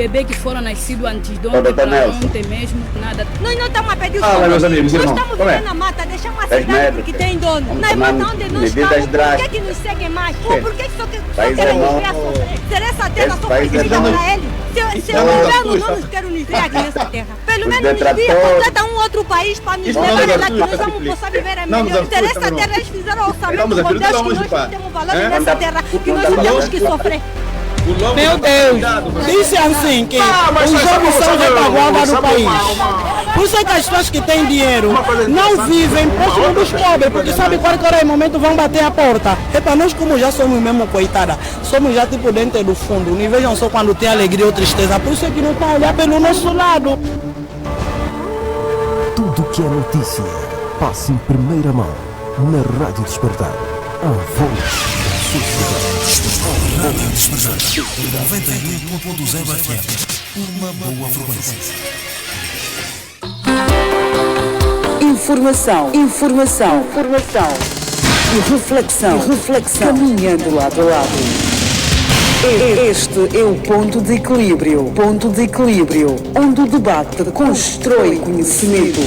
bebês que foram nascidos antes de Ô, ontem, doutor para Nelson. ontem mesmo, nada. Nós não estamos a pedir os Fala, meus amigos, nós irmão. estamos Como é? vivendo na mata, deixamos a 10 cidade metros. porque tem dono. Vamos Nós tomar mata onde nós medidas estamos, por que drásticas. que nos seguem mais? Sim. Por que só País querem é nos bom. ver a sofrer? Ser essa terra Esse só país é proibida bom. para ele? Se Não, o não, governo não, não nos quer nos ver aqui nessa terra, pelo Os menos nos via, detratores. contrata um outro país para nos Isso levar não, lá que não, nós não, vamos poder viver a não, melhor. não, Interessa não, a não. terra, eles fizeram orçamento Vamos, com filho, Deus tu que onde, nós pá? não temos valor É? nessa terra, que nós Manda- temos que sofrer. O lobo Meu tá Deus, cuidado, mas- disse assim que mas os sabe jogos como são sabe, retaguarda do sabe país. uma- Por isso é que as pessoas que têm dinheiro Uma coisa não interessante. vivem próximo dos pobres, porque sabe qualquer momento vão bater a porta. Epa, nós como já somos mesmo coitada, somos já tipo dentro do fundo, não vejam só quando tem alegria ou tristeza, por isso é que não estão a olhar pelo nosso lado. Tudo que é notícia passa em primeira mão na Rádio Despertar. A voz da sociedade. Rádio Despertar 91.0 FM. Uma boa frequência. Informação. E reflexão. Caminhando lado a lado. Este é o ponto de equilíbrio. Onde o debate constrói conhecimento.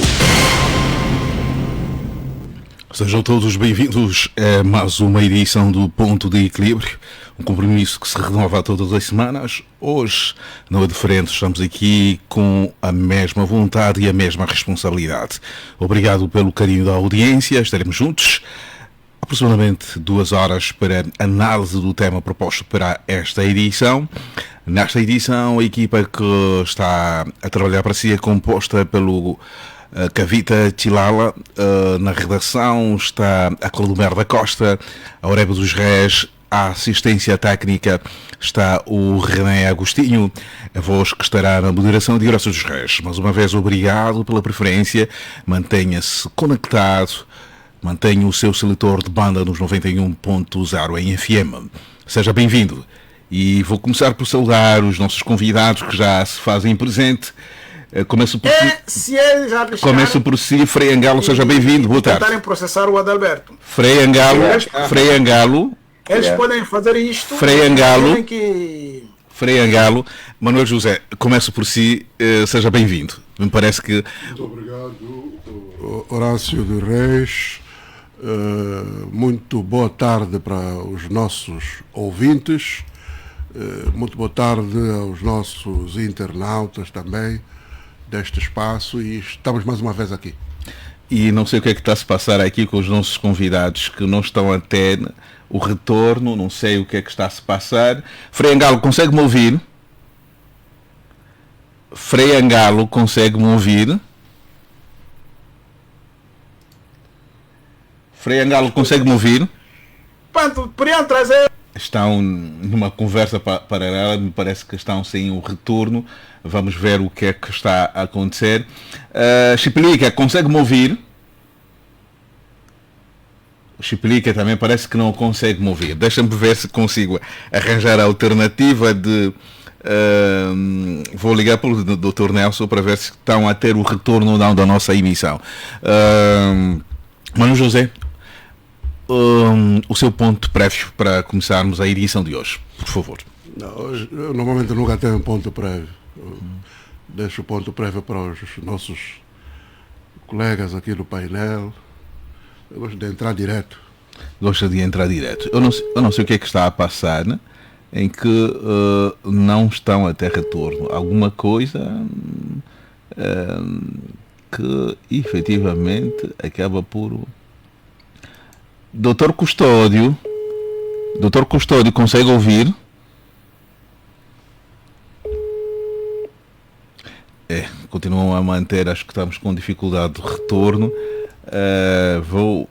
Sejam todos bem-vindos a mais uma edição do Ponto de Equilíbrio, um compromisso que se renova todas as semanas. Hoje não é diferente, estamos aqui com a mesma vontade e a mesma responsabilidade. Obrigado pelo carinho da audiência, estaremos juntos aproximadamente 2 horas para análise do tema proposto para esta edição. Nesta edição, a equipa que está a trabalhar para si é composta pelo Cavita Tilala, na redação está a Clodomero da Costa, a Aurébio dos Reis, a assistência técnica está o René Agostinho, a voz que estará na moderação de Horácio dos Reis. Mais uma vez, obrigado pela preferência, mantenha-se conectado, mantenha o seu seletor de banda nos 91.0 em FM. Seja bem-vindo. E vou começar por saudar os nossos convidados que já se fazem presente. Começo por Começo por si, Frei Angalo, seja bem-vindo, boa tarde. Tentarem processar o Adalberto. Frei Angalo, Eles podem fazer isto. Frei Angalo, Manuel José, começo por si, seja bem-vindo. Me parece que... Muito obrigado, Horácio de Reis. Muito boa tarde para os nossos ouvintes. Muito boa tarde aos nossos internautas também deste espaço, e estamos mais uma vez aqui. E não sei o que é que está a se passar aqui com os nossos convidados que não estão até o retorno, não sei o que é que está a se passar. Frei Angalo, consegue-me ouvir? Frei Angalo, consegue-me ouvir? Frei Angalo, consegue-me ouvir? Podiam trazer... Estão numa conversa paralela, me parece que estão sem o retorno. Vamos ver o que é que está a acontecer. Chipelica, consegue-me ouvir? O Chipelica também parece que não consegue me ouvir. Deixa-me ver se consigo arranjar a alternativa de... vou ligar para o Dr. Nelson para ver se estão a ter o retorno ou não da nossa emissão. Mano José, o seu ponto prévio para começarmos a edição de hoje, por favor. Não, hoje, eu normalmente nunca tenho um ponto prévio. Deixo o ponto prévio para os nossos colegas aqui do painel. Eu gosto de entrar direto. Gosta de entrar direto. Eu não sei o que é que está a passar, né? Em que não estão a ter retorno. Alguma coisa que efetivamente acaba por... Doutor Custódio, consegue ouvir? Continuam a manter, acho que estamos com dificuldade de retorno. Vou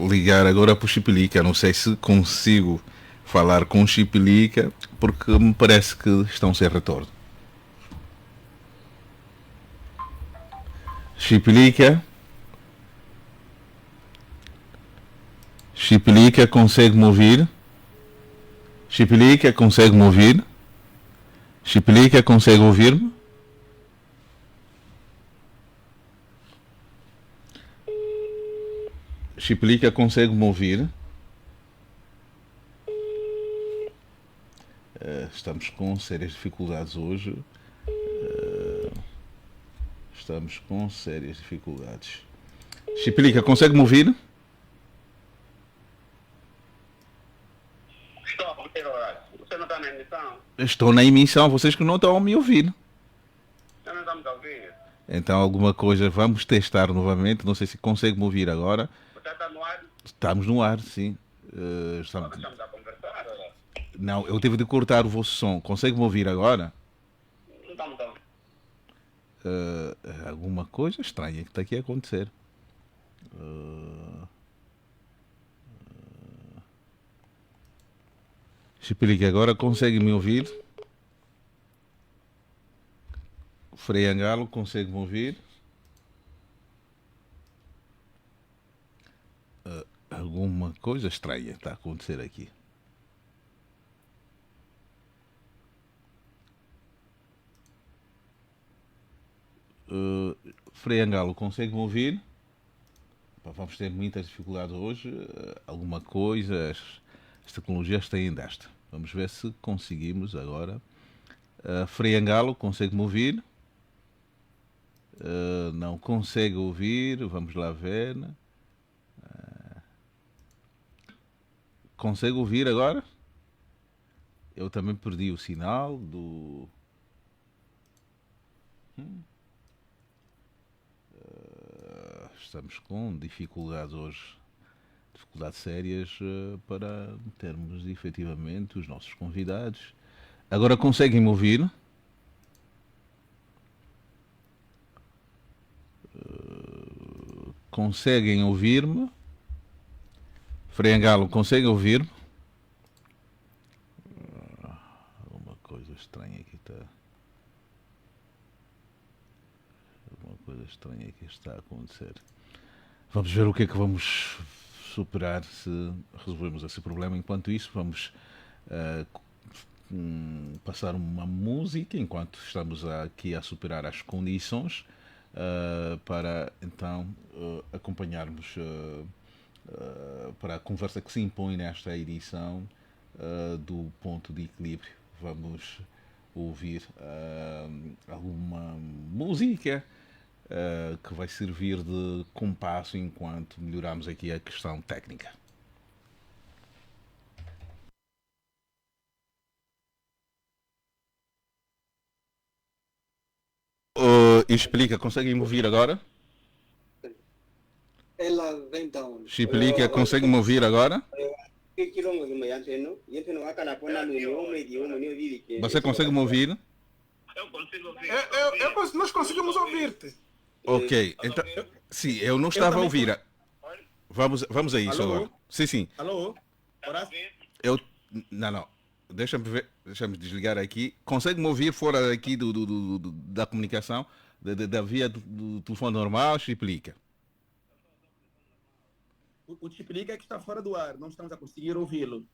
ligar agora para o Chipelica, não sei se consigo falar com o Chipelica, porque me parece que estão sem retorno. Chipelica, consegue-me ouvir? Chipelica, consegue-me ouvir? Chipelica, consegue ouvir-me? Chipelica, consegue-me ouvir? Estamos com sérias dificuldades hoje. Estamos com sérias dificuldades. Chipilica, consegue-me ouvir? Você não está na emissão? Estou na emissão, vocês que não estão a me ouvir. Eu não estamos a ouvir. Então alguma coisa, vamos testar novamente. Não sei se consegue me ouvir agora. Você está no ar? Estamos no ar, sim. Estamos a conversar, olha. Não, eu tive de cortar o vosso som. Consegue me ouvir agora? Não estamos a ouvir. Alguma coisa estranha que está aqui a acontecer. Chipilica, agora consegue me ouvir? Frei Angalo, consegue me ouvir? Alguma coisa estranha está a acontecer aqui. Frei Angalo, consegue me ouvir? Vamos ter muitas dificuldades hoje. Alguma coisa, as tecnologias têm desta. Vamos ver se conseguimos agora. Frei Angalo, consegue me ouvir? Não consegue ouvir. Vamos lá ver. Consegue ouvir agora? Eu também perdi o sinal do... Estamos com dificuldades hoje, dificuldades sérias para termos efetivamente os nossos convidados. Agora conseguem me ouvir? Conseguem ouvir-me? Frei Angalo, conseguem ouvir-me? Alguma coisa estranha aqui está. Alguma coisa estranha aqui está a acontecer. Vamos ver o que é que vamos superar se resolvemos esse problema. Enquanto isso, vamos passar uma música enquanto estamos aqui a superar as condições para então acompanharmos para a conversa que se impõe nesta edição do Ponto de Equilíbrio. Vamos ouvir alguma música que vai servir de compasso enquanto melhoramos aqui a questão técnica. Explica, conseguem me ouvir agora? Ela vem da onde? Explica, conseguem me ouvir agora? Você consegue me ouvir? Eu consigo ouvir. Nós conseguimos ouvir-te. Ok, então, sim, eu não estava a ouvir. Vamos a isso. Alô? Agora. Sim. Alô? Não. Deixa-me desligar aqui. Consegue me ouvir fora aqui da comunicação, da via do telefone normal? Explica. O Tiplica é que está fora do ar, não estamos a conseguir ouvi-lo.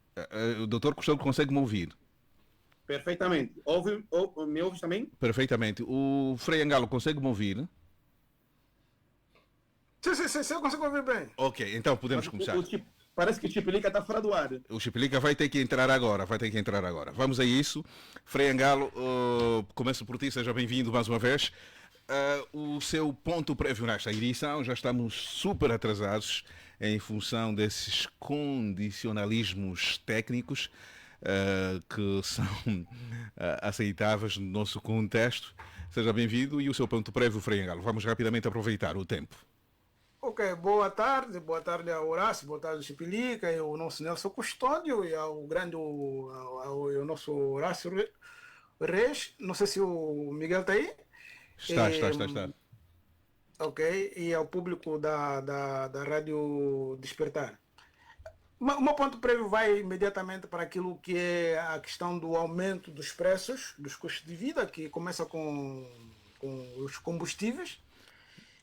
O doutor Custódio consegue me ouvir? Perfeitamente. Me ouves também? Perfeitamente. O Frei Angalo consegue me ouvir? Sim, eu consigo ouvir bem. Ok, então podemos começar. Parece que o Tiplica está fora do ar. O Chipilica vai ter que entrar agora, Vamos a isso. Frei Angalo, começo por ti, seja bem-vindo mais uma vez. O seu ponto prévio nesta edição, já estamos super atrasados em função desses condicionalismos técnicos que são aceitáveis no nosso contexto. Seja bem-vindo e o seu ponto prévio, Frei Angalo. Vamos rapidamente aproveitar o tempo. Ok, boa tarde ao Horácio, boa tarde ao Chipilica e ao nosso Nelson Custódio e ao ao nosso Horácio Reis. Não sei se o Miguel está aí. Está. Ok, e ao público da Rádio Despertar. O meu ponto prévio vai imediatamente para aquilo que é a questão do aumento dos preços, dos custos de vida, que começa com os combustíveis.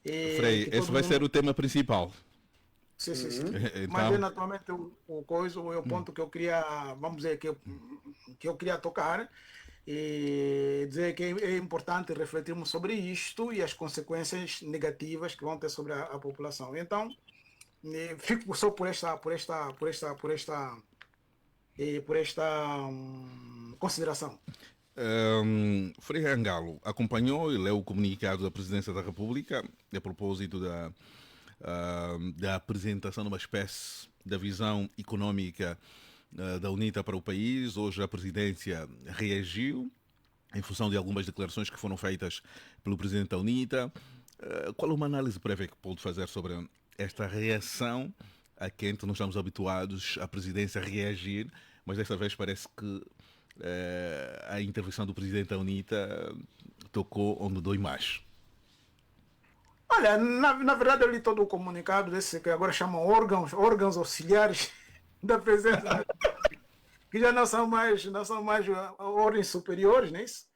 Frei, esse vai ser o tema principal. Sim. Então... Mas naturalmente o ponto que eu queria, vamos dizer, que eu queria tocar e dizer que é importante refletirmos sobre isto e as consequências negativas que vão ter sobre a população. Então, fico só por esta consideração. Frei Angalo acompanhou e leu o comunicado da Presidência da República a propósito da apresentação de uma espécie da visão econômica da UNITA para o país. Hoje a Presidência reagiu em função de algumas declarações que foram feitas pelo Presidente da UNITA. Qual uma análise prévia que pode fazer sobre esta reação a quem não estamos habituados a Presidência reagir, mas desta vez parece que a intervenção do Presidente da UNITA tocou onde dói mais? Olha, na verdade eu li todo o comunicado desse que agora chamam órgãos auxiliares da presença, que já não são mais ordens superiores, não é isso?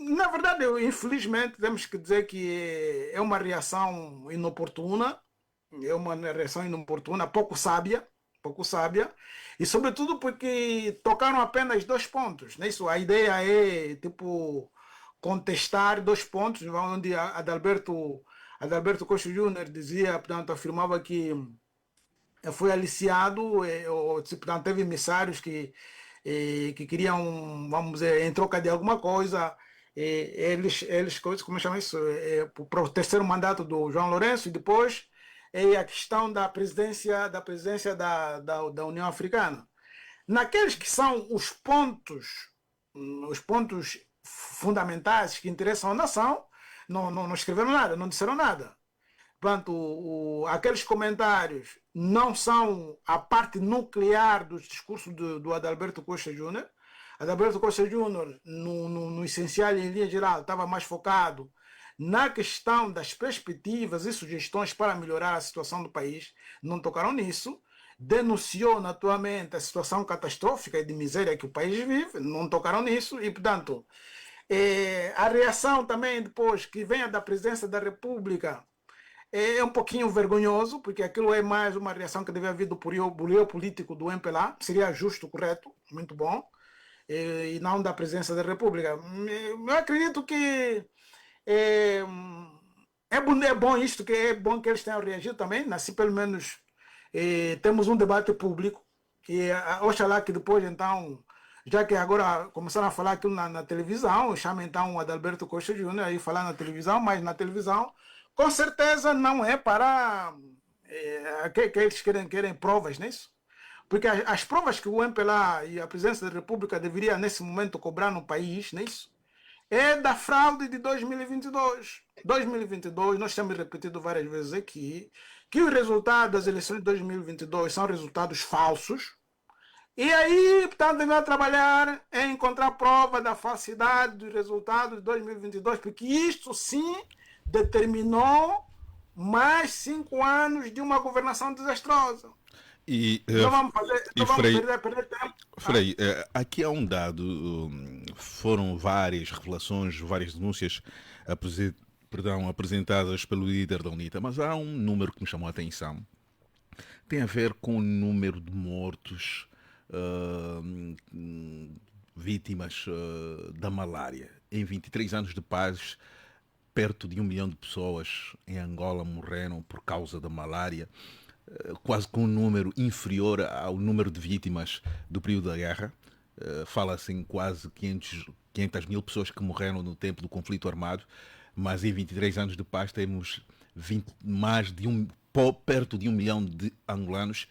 Na verdade, infelizmente, temos que dizer que é uma reação inoportuna, pouco sábia, e sobretudo porque tocaram apenas 2 pontos, não é isso? A ideia é, contestar 2 pontos, onde Adalberto Costa Júnior dizia, portanto, afirmava que foi aliciado, portanto, teve emissários que queriam, vamos dizer, em troca de alguma coisa, eles como chama isso, para o 3º mandato do João Lourenço, e depois a questão da presidência da União Africana. Naqueles que são os pontos fundamentais que interessam a nação, não escreveram nada, não disseram nada. Portanto, aqueles comentários não são a parte nuclear do discurso do Adalberto Costa Júnior. Adalberto Costa Júnior, no essencial e em linha geral, estava mais focado na questão das perspectivas e sugestões para melhorar a situação do país. Não tocaram nisso. Denunciou naturalmente a situação catastrófica e de miséria que o país vive. Não tocaram nisso. E, portanto, a reação também depois que venha da Presidência da República é um pouquinho vergonhoso, porque aquilo é mais uma reação que deve haver do bureau político do MPLA, seria justo, correto, muito bom, e não da Presidência da República. Eu acredito que é bom isto, que é bom que eles tenham reagido também, assim pelo menos temos um debate público, e oxalá que depois então, já que agora começaram a falar aquilo na televisão, chama então o Adalberto Costa Júnior aí falar na televisão, mas na televisão com certeza não é para que eles querem provas nisso. Porque as provas que o MPLA e a Presidência da República deveria nesse momento cobrar no país, nisso, é da fraude de 2022. 2022, nós temos repetido várias vezes aqui, que os resultados das eleições de 2022 são resultados falsos. E aí, portanto, devemos trabalhar em encontrar prova da falsidade dos resultados de 2022, porque isto sim determinou mais 5 anos de uma governação desastrosa. Vamos perder tempo. Frei, aqui há um dado, foram várias revelações, várias denúncias apresentadas pelo líder da UNITA, mas há um número que me chamou a atenção. Tem a ver com o número de mortos, vítimas da malária. Em 23 anos de paz, perto de 1 milhão de pessoas em Angola morreram por causa da malária, quase com um número inferior ao número de vítimas do período da guerra. Fala-se em quase 500 mil pessoas que morreram no tempo do conflito armado, mas em 23 anos de paz temos perto de 1 milhão de angolanos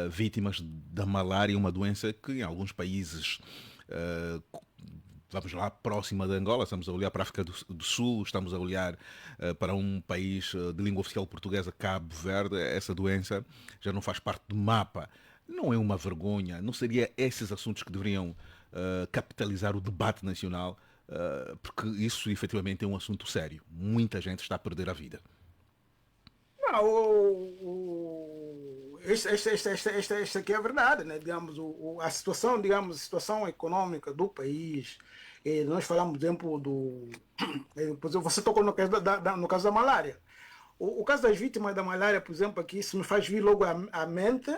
vítimas da malária, uma doença que em alguns países, vamos lá, próxima de Angola, estamos a olhar para a África do Sul, estamos a olhar para um país de língua oficial portuguesa, Cabo Verde, essa doença já não faz parte do mapa. Não é uma vergonha? Não seria esses assuntos que deveriam capitalizar o debate nacional? Porque isso efetivamente é um assunto sério. Muita gente está a perder a vida. Esta aqui é a verdade, né? Digamos, a situação econômica do país. Nós falamos, por exemplo, você tocou no caso da malária. O caso das vítimas da malária, por exemplo, aqui, isso me faz vir logo à mente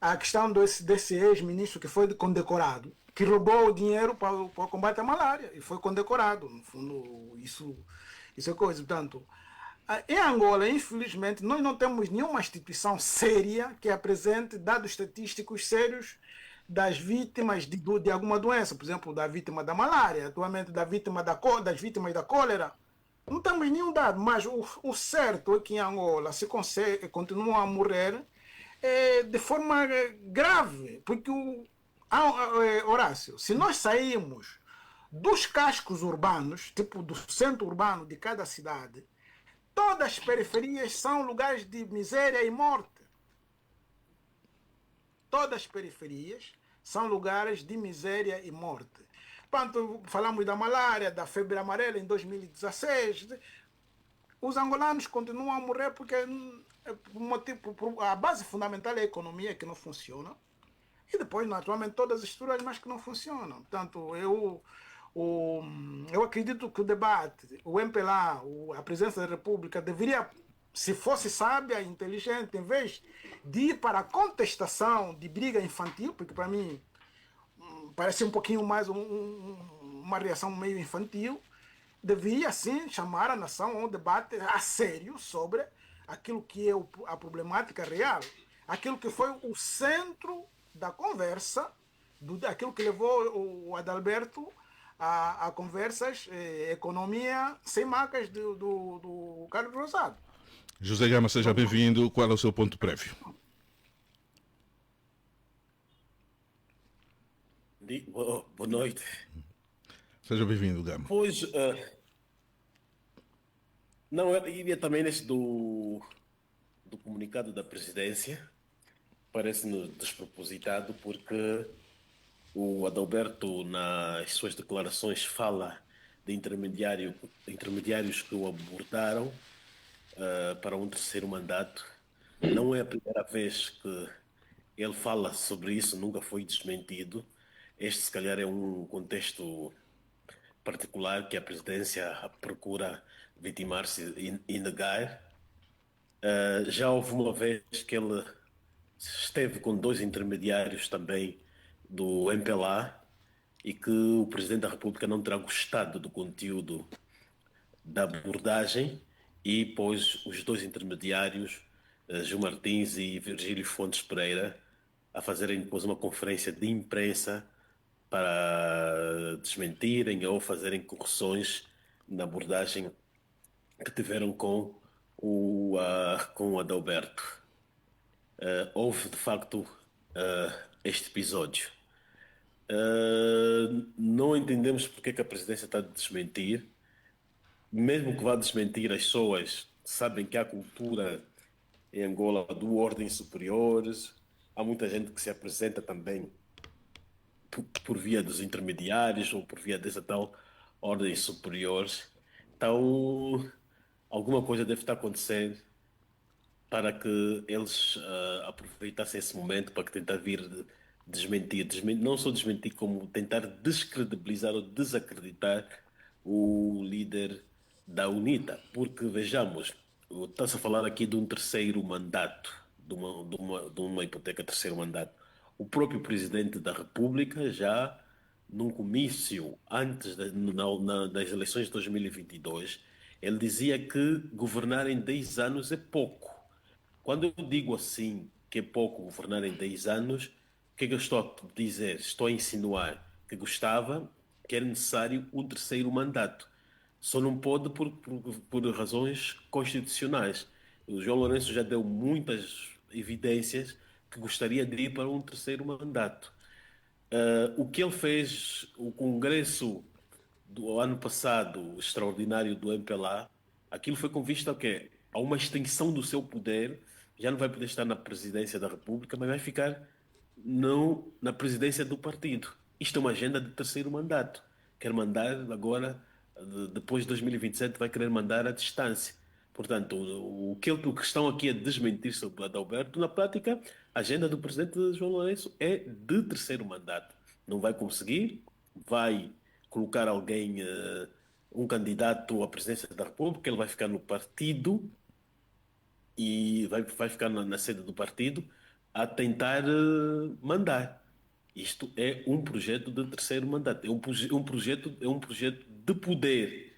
a questão desse ex-ministro que foi condecorado, que roubou o dinheiro para o combate à malária e foi condecorado. No fundo, isso é coisa. Portanto, em Angola, infelizmente, nós não temos nenhuma instituição séria que apresente dados estatísticos sérios das vítimas de alguma doença, por exemplo, da vítima da malária, atualmente das vítimas da cólera. Não temos nenhum dado, mas o certo é que em Angola se consegue, continuam a morrer de forma grave, porque Horácio, se nós sairmos dos cascos urbanos, tipo do centro urbano de cada cidade, todas as periferias são lugares de miséria e morte. Todas as periferias são lugares de miséria e morte. Quando falamos da malária, da febre amarela em 2016, os angolanos continuam a morrer porque a base fundamental é a economia que não funciona. E depois, naturalmente, todas as estruturas mais que não funcionam. Portanto, eu acredito que o debate, o MPLA, a Presidência da República, deveria, se fosse sábia e inteligente, em vez de ir para a contestação de briga infantil, porque para mim parece um pouquinho mais uma reação meio infantil, deveria sim chamar a nação a um debate a sério sobre aquilo que é a problemática real, aquilo que foi o centro da conversa, aquilo que levou o Adalberto a conversas, economia sem marcas do Carlos Rosado. José Gama, seja bem-vindo. Qual é o seu ponto prévio? Boa noite. Seja bem-vindo, Gama. Pois, não, eu iria também nesse do comunicado da presidência. Parece-nos despropositado porque o Adalberto, nas suas declarações, fala de intermediários que o abordaram para um terceiro mandato. Não é a primeira vez que ele fala sobre isso, nunca foi desmentido. Este, se calhar, é um contexto particular que a presidência procura vitimar-se e negar. Já houve uma vez que ele esteve com 2 intermediários também do MPLA e que o Presidente da República não terá gostado do conteúdo da abordagem e pôs os 2 intermediários, Gil Martins e Virgílio Fontes Pereira, a fazerem depois uma conferência de imprensa para desmentirem ou fazerem correções na abordagem que tiveram com o Adalberto. Houve de facto este episódio. Não entendemos porque é que a presidência está a desmentir. Mesmo que vá desmentir, as pessoas sabem que há cultura em Angola do ordens superiores. Há muita gente que se apresenta também por via dos intermediários ou por via dessa tal ordens superiores. Então, alguma coisa deve estar acontecendo para que eles aproveitassem esse momento para tentar vir desmentir, não só desmentir, como tentar descredibilizar ou desacreditar o líder da UNITA. Porque, vejamos, está-se a falar aqui de um terceiro mandato, de uma hipoteca terceiro mandato. O próprio Presidente da República, já num comício antes das eleições de 2022, ele dizia que governar em 10 anos é pouco. Quando eu digo assim, que é pouco governar em 10 anos, o que é que eu estou a dizer? Estou a insinuar que gostava, que era necessário um terceiro mandato. Só não pode por razões constitucionais. O João Lourenço já deu muitas evidências que gostaria de ir para um terceiro mandato. O que ele fez, o Congresso do ano passado, extraordinário do MPLA, aquilo foi com vista a uma extensão do seu poder. Já não vai poder estar na presidência da República, mas vai ficar na presidência do partido. Isto é uma agenda de terceiro mandato. Quer mandar agora, depois de 2027, vai querer mandar à distância. Portanto, o que estão aqui a desmentir sobre o Adalberto, na prática, a agenda do presidente João Lourenço é de terceiro mandato. Não vai conseguir, vai colocar alguém, um candidato à presidência da República, ele vai ficar no partido e vai ficar na sede do partido a tentar mandar. Isto é um projeto de terceiro mandato, é um projeto de poder.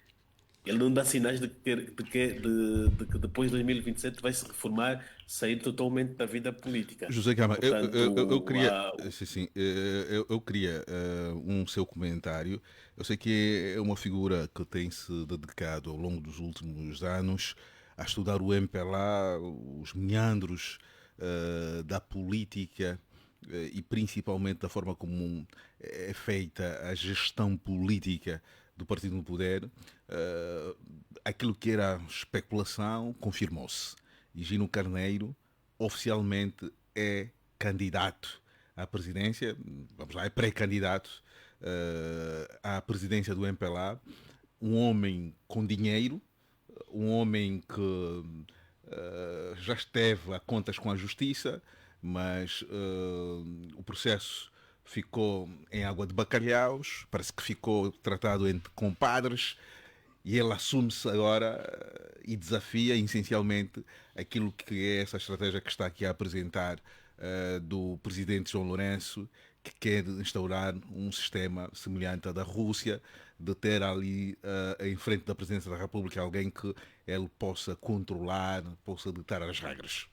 Ele não dá sinais de que depois de 2027 vai se reformar, sair totalmente da vida política. José Gama, Portanto, eu queria, eu queria um seu comentário. Eu sei que é uma figura que tem se dedicado ao longo dos últimos anos a estudar o MPLA, os meandros da política e principalmente da forma como é feita a gestão política do partido no poder. Aquilo que era especulação confirmou-se. Higino Carneiro oficialmente é candidato à presidência, vamos lá, é pré-candidato à presidência do MPLA, um homem com dinheiro, um homem que já esteve a contas com a justiça, mas o processo ficou em água de bacalhaus, parece que ficou tratado entre compadres, e ele assume-se agora e desafia essencialmente aquilo que é essa estratégia que está aqui a apresentar do presidente João Lourenço, que quer instaurar um sistema semelhante ao da Rússia, de ter ali em frente da presidência da República alguém que ele possa controlar, possa ditar as regras.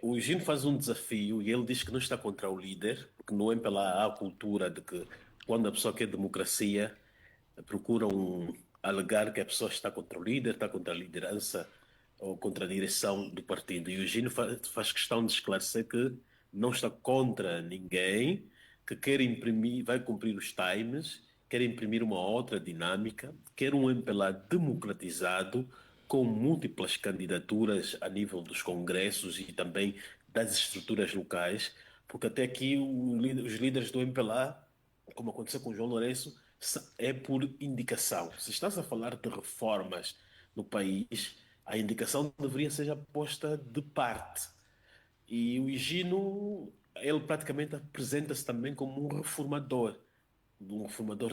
O Higino faz um desafio e ele diz que não está contra o líder, porque no MPLA há a cultura de que quando a pessoa quer democracia, procuram alegar que a pessoa está contra o líder, está contra a liderança ou contra a direção do partido. E o Higino faz questão de esclarecer que não está contra ninguém, que quer imprimir, vai cumprir os times, quer imprimir uma outra dinâmica, quer um MPLA democratizado, com múltiplas candidaturas a nível dos congressos e também das estruturas locais, porque até aqui os líderes do MPLA, como aconteceu com o João Lourenço, é por indicação. Se estás a falar de reformas no país, a indicação deveria ser posta de parte. E o Higino, ele praticamente apresenta-se também como um reformador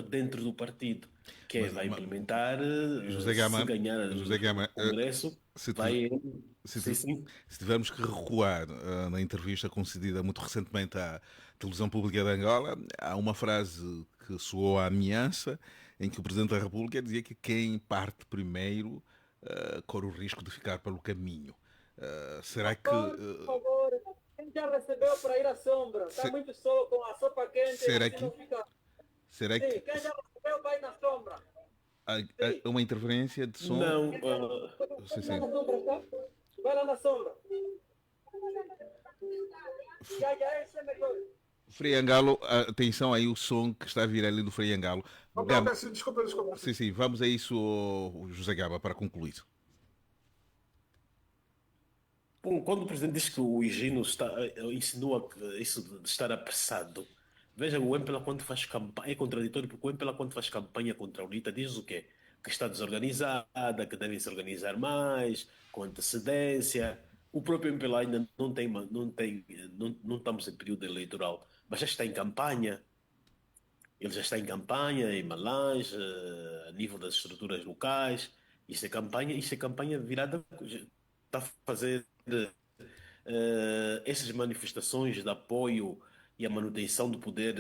dentro do partido, que vai implementar, José Gama, se ganhar o Congresso, se tivermos que recuar na entrevista concedida muito recentemente à televisão pública de Angola, há uma frase que soou à ameaça, em que o Presidente da República dizia que quem parte primeiro corre o risco de ficar pelo caminho. Será que... Por favor, quem já recebeu para ir à sombra? Está muito sol com a sopa quente. Será que... Será que... Sim, quem já recebeu vai na sombra. Há uma interferência de som? Não. Sim. Vai lá na sombra. Frei Angalo, atenção aí o som que está a vir ali do Frei Angalo. Desculpa. Sim, vamos a isso, José Gaba, para concluir. Bom, quando o Presidente diz que o Higino insinua que isso de estar apressado, veja, o MPLA quando faz campanha, é contraditório, porque o MPLA quando faz campanha contra o Lita diz o quê? Que está desorganizada, que devem se organizar mais, com antecedência. O próprio MPLA ainda não estamos em período eleitoral, mas já está em campanha. Ele já está em campanha, em Malange, a nível das estruturas locais. Isto é campanha virada, está a fazer essas manifestações de apoio e a manutenção do poder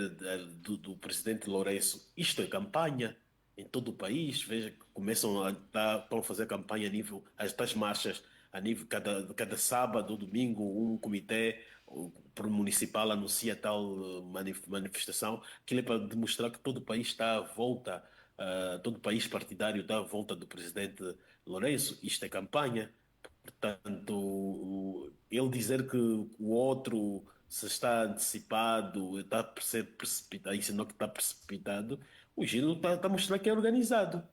do presidente Lourenço. Isto é campanha em todo o país. Veja que estão a fazer campanha a nível das marchas, a nível cada sábado ou domingo um comitê municipal anuncia tal manifestação. Aquilo é para demonstrar que todo o país está à volta, todo o país partidário está à volta do presidente Lourenço. Isto é campanha. Portanto, ele dizer que o outro se está antecipado, está a ser precipitado, ensinou que está precipitado, o Higino está a mostrar que é organizado.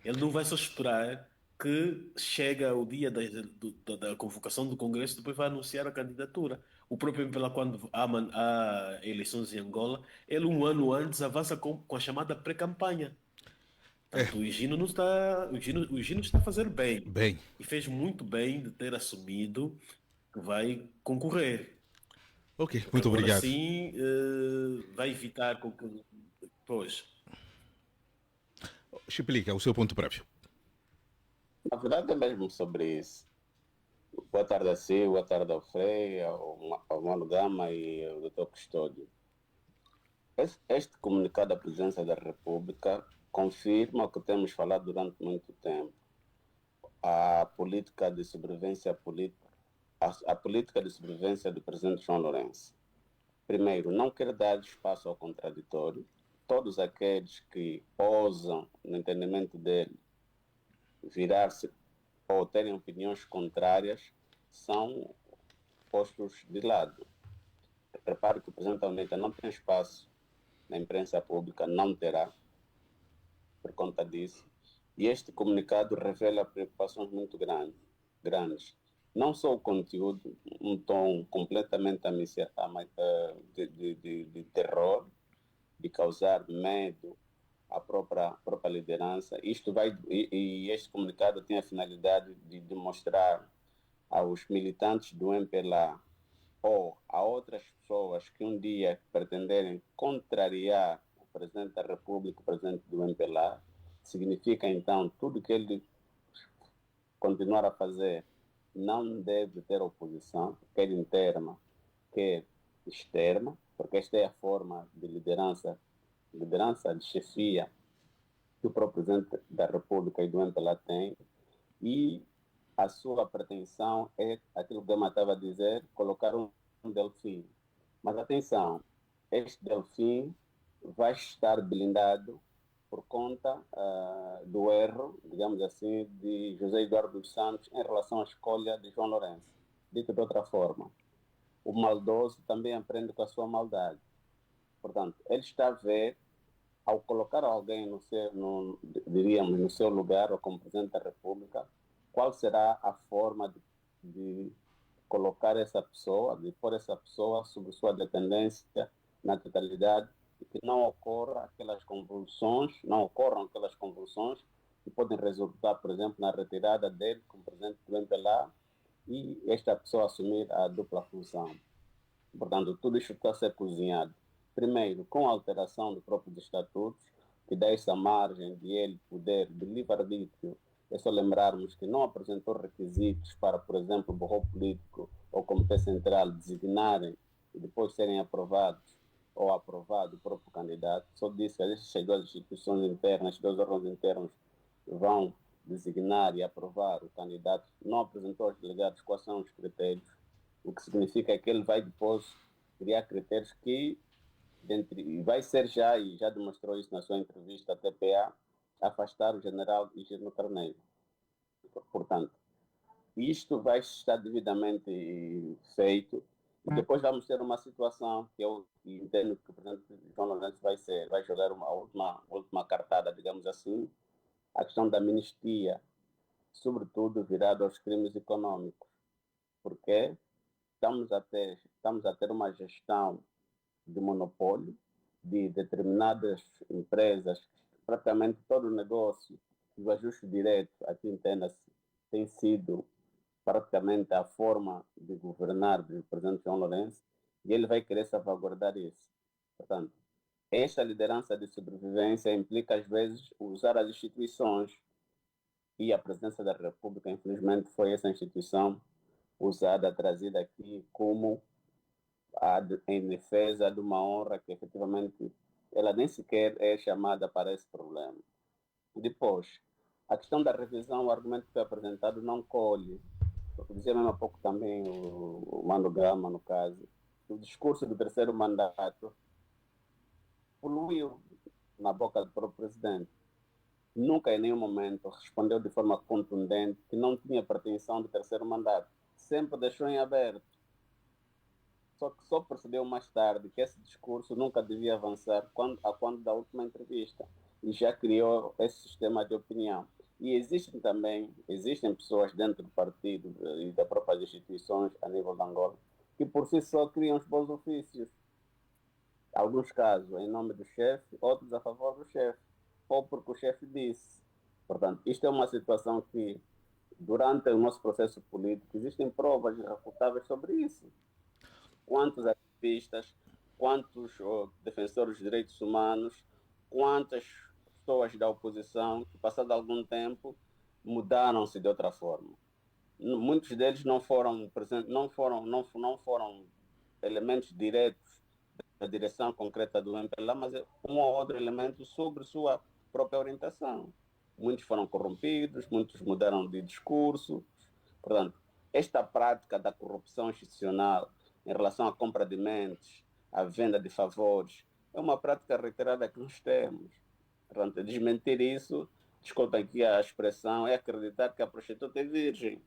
Ele não vai só esperar que chega o dia da convocação do Congresso, depois vai anunciar a candidatura. O próprio MPLA, quando há eleições em Angola, ele um ano antes avança com a chamada pré-campanha. O Higino está a fazer bem. E fez muito bem de ter assumido que vai concorrer. Ok, muito obrigado. Assim, vai evitar com que... Pois. Chiplica, o seu ponto prévio. Na verdade é mesmo sobre isso. Boa tarde a si, boa tarde ao Frei, ao Mano Gama e ao Dr. Custódio. Este comunicado da Presidência da República confirma o que temos falado durante muito tempo. A política de sobrevivência a política de sobrevivência do presidente João Lourenço. Primeiro, não quer dar espaço ao contraditório. Todos aqueles que ousam, no entendimento dele, virar-se ou terem opiniões contrárias são postos de lado. Repare que o presidente da UNITA não tem espaço na imprensa pública, não terá, por conta disso. E este comunicado revela preocupações muito grandes. Não só o conteúdo, um tom completamente de terror, de causar medo à própria liderança. E este comunicado tem a finalidade de demonstrar aos militantes do MPLA ou a outras pessoas que um dia pretenderem contrariar o presidente da República, o presidente do MPLA, significa então tudo que ele continuar a fazer não deve ter oposição, quer interna, quer externa, porque esta é a forma de liderança de chefia que o próprio presidente da República e do MPLA tem, e a sua pretensão é aquilo que Gama estava a dizer, colocar um delfim. Mas atenção, este delfim vai estar blindado por conta do erro, digamos assim, de José Eduardo dos Santos em relação à escolha de João Lourenço. Dito de outra forma, o maldoso também aprende com a sua maldade. Portanto, ele está a ver, ao colocar alguém no seu lugar, ou como presidente da República, qual será a forma de colocar essa pessoa, de pôr essa pessoa sob sua dependência na totalidade, e que não ocorram aquelas convulsões que podem resultar, por exemplo, na retirada dele como presidente do MPLA e esta pessoa assumir a dupla função. Portanto, tudo isso está a ser cozinhado. Primeiro, com a alteração dos próprios estatutos, que dá essa margem de ele poder, de livre-arbítrio. É só lembrarmos que não apresentou requisitos para, por exemplo, o Borró Político ou o Comitê Central designarem e depois serem aprovados ou aprovado o próprio candidato. Só disse que essas duas instituições internas, dois órgãos internos vão designar e aprovar o candidato. Não apresentou aos delegados quais são os critérios, o que significa que ele vai depois criar critérios que vai ser e já demonstrou isso na sua entrevista à TPA, afastar o general Higino Carneiro. Portanto, isto vai estar devidamente feito e depois vamos ter uma situação que eu entendo que o presidente João Lourenço vai jogar uma última cartada, digamos assim, a questão da amnistia, sobretudo virada aos crimes econômicos, porque estamos a ter uma gestão de monopólio de determinadas empresas, praticamente todo o negócio do ajuste direto, aqui entenda-se, tem sido praticamente a forma de governar do presidente João Lourenço, e ele vai querer salvaguardar isso. Portanto, esta liderança de sobrevivência implica, às vezes, usar as instituições, e a presidência da República, infelizmente, foi essa instituição usada, trazida aqui como em defesa de uma honra que, efetivamente, ela nem sequer é chamada para esse problema. Depois, a questão da revisão, o argumento que foi apresentado não colhe, porque dizia mesmo há pouco também o Mano Gama, no caso, o discurso do terceiro mandato poluiu na boca do próprio presidente. Nunca, em nenhum momento, respondeu de forma contundente que não tinha pretensão de terceiro mandato. Sempre deixou em aberto. Só que só percebeu mais tarde que esse discurso nunca devia avançar quando da última entrevista. E já criou esse sistema de opinião. E existem pessoas dentro do partido e das próprias instituições a nível de Angola que por si só criam os bons ofícios. Alguns casos em nome do chefe, outros a favor do chefe, ou porque o chefe disse. Portanto, isto é uma situação que, durante o nosso processo político, existem provas irrefutáveis sobre isso. Quantos ativistas, quantos defensores de direitos humanos, quantas pessoas da oposição que, passado algum tempo, mudaram-se de outra forma. Muitos deles não foram elementos diretos da direção concreta do MPLA, mas é um ou outro elemento sobre sua própria orientação. Muitos foram corrompidos, muitos mudaram de discurso. Portanto, esta prática da corrupção institucional em relação à compra de mentes, à venda de favores, é uma prática reiterada que nós temos. Portanto, desmentir isso, desculpem aqui a expressão, é acreditar que a prostituta é virgem.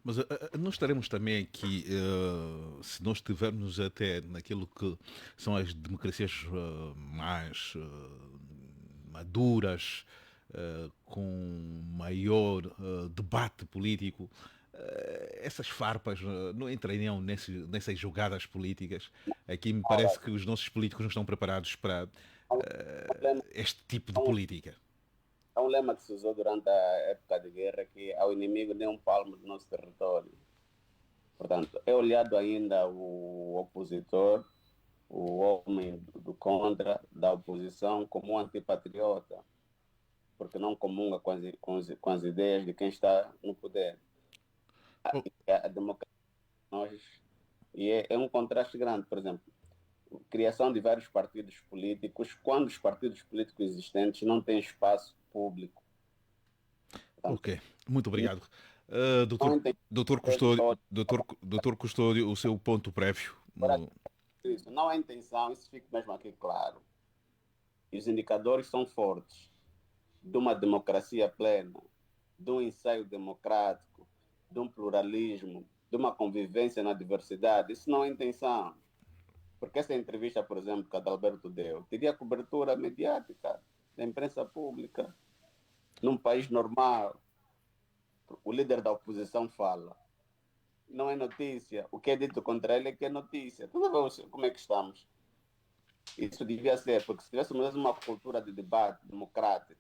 Mas nós estaremos também aqui, se nós estivermos até naquilo que são as democracias mais maduras, com maior debate político, essas farpas não entrariam nessas jogadas políticas. Aqui me parece que os nossos políticos não estão preparados para este tipo de política. Há um lema que se usou durante a época de guerra, que ao inimigo nem um palmo do nosso território. Portanto, é olhado ainda o opositor, o homem do contra, da oposição, como um antipatriota, porque não comunga com as ideias de quem está no poder. A democracia é um contraste grande. Por exemplo, criação de vários partidos políticos, quando os partidos políticos existentes não têm espaço público. Portanto, ok, muito obrigado. Doutor Custódio, o seu ponto prévio. Isso, não há intenção, isso fica mesmo aqui claro. E os indicadores são fortes de uma democracia plena, de um ensaio democrático, de um pluralismo, de uma convivência na diversidade. Isso não é intenção. Porque essa entrevista, por exemplo, que a Adalberto deu, teria cobertura mediática da imprensa pública. Num país normal, o líder da oposição fala. Não é notícia. O que é dito contra ele é que é notícia. Tudo bem, como é que estamos? Isso devia ser, porque se tivéssemos uma cultura de debate democrático,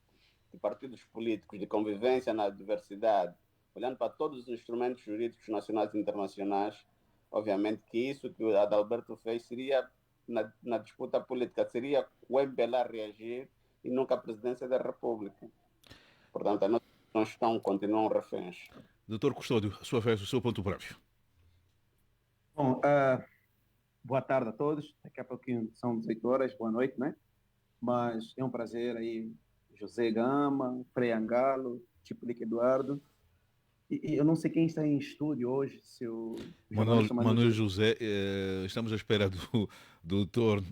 de partidos políticos, de convivência na diversidade, olhando para todos os instrumentos jurídicos nacionais e internacionais, obviamente que isso que o Adalberto fez seria, na disputa política, seria o MPLA reagir e nunca a presidência da República. Portanto, a nossa Constituição continuam reféns. Doutor Custódio, a sua vez, o seu ponto prévio. Bom, boa tarde a todos. Daqui a pouquinho são 18 horas, boa noite, né? Mas é um prazer aí, José Gama, Frei Angalo, Tiplique Eduardo. E eu não sei quem está em estúdio hoje, se o Manuel José, estamos à espera do doutor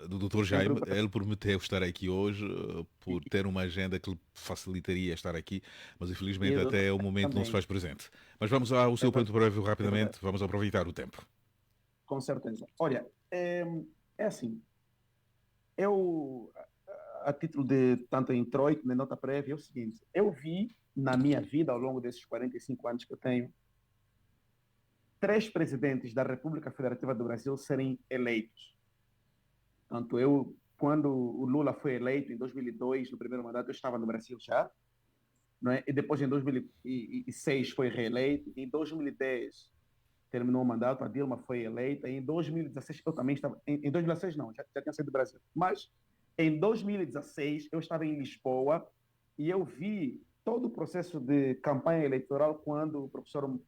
do Dr. Jaime. Ele prometeu estar aqui hoje por ter uma agenda que lhe facilitaria estar aqui, mas infelizmente até o momento também não se faz presente. Mas vamos ao seu ponto prévio rapidamente, vamos aproveitar o tempo. Com certeza. Olha, é assim, eu, a título de tanto introito, de nota prévia, é o seguinte: eu vi na minha vida, ao longo desses 45 anos que eu tenho, 3 presidentes da República Federativa do Brasil serem eleitos. Tanto eu, quando o Lula foi eleito em 2002, no primeiro mandato, eu estava no Brasil já, não é? E depois em 2006 foi reeleito, em 2010 terminou o mandato, a Dilma foi eleita, e em 2016 eu também estava, em 2016 não, já tinha saído do Brasil, mas em 2016 eu estava em Lisboa e eu vi todo o processo de campanha eleitoral quando o professor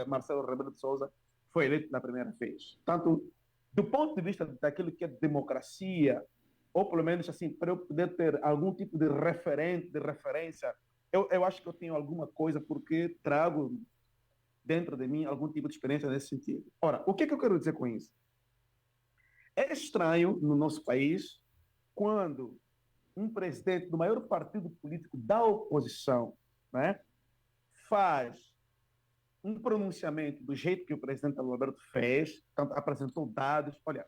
Marcelo Rebelo de Sousa foi eleito na primeira vez. Tanto do ponto de vista daquilo que é democracia, ou pelo menos assim, para eu poder ter algum tipo de referência, eu acho que eu tenho alguma coisa porque trago dentro de mim algum tipo de experiência nesse sentido. Ora, o que eu quero dizer com isso? É estranho no nosso país quando um presidente do maior partido político da oposição, né, faz um pronunciamento do jeito que o presidente Adalberto fez, apresentou dados. Olha,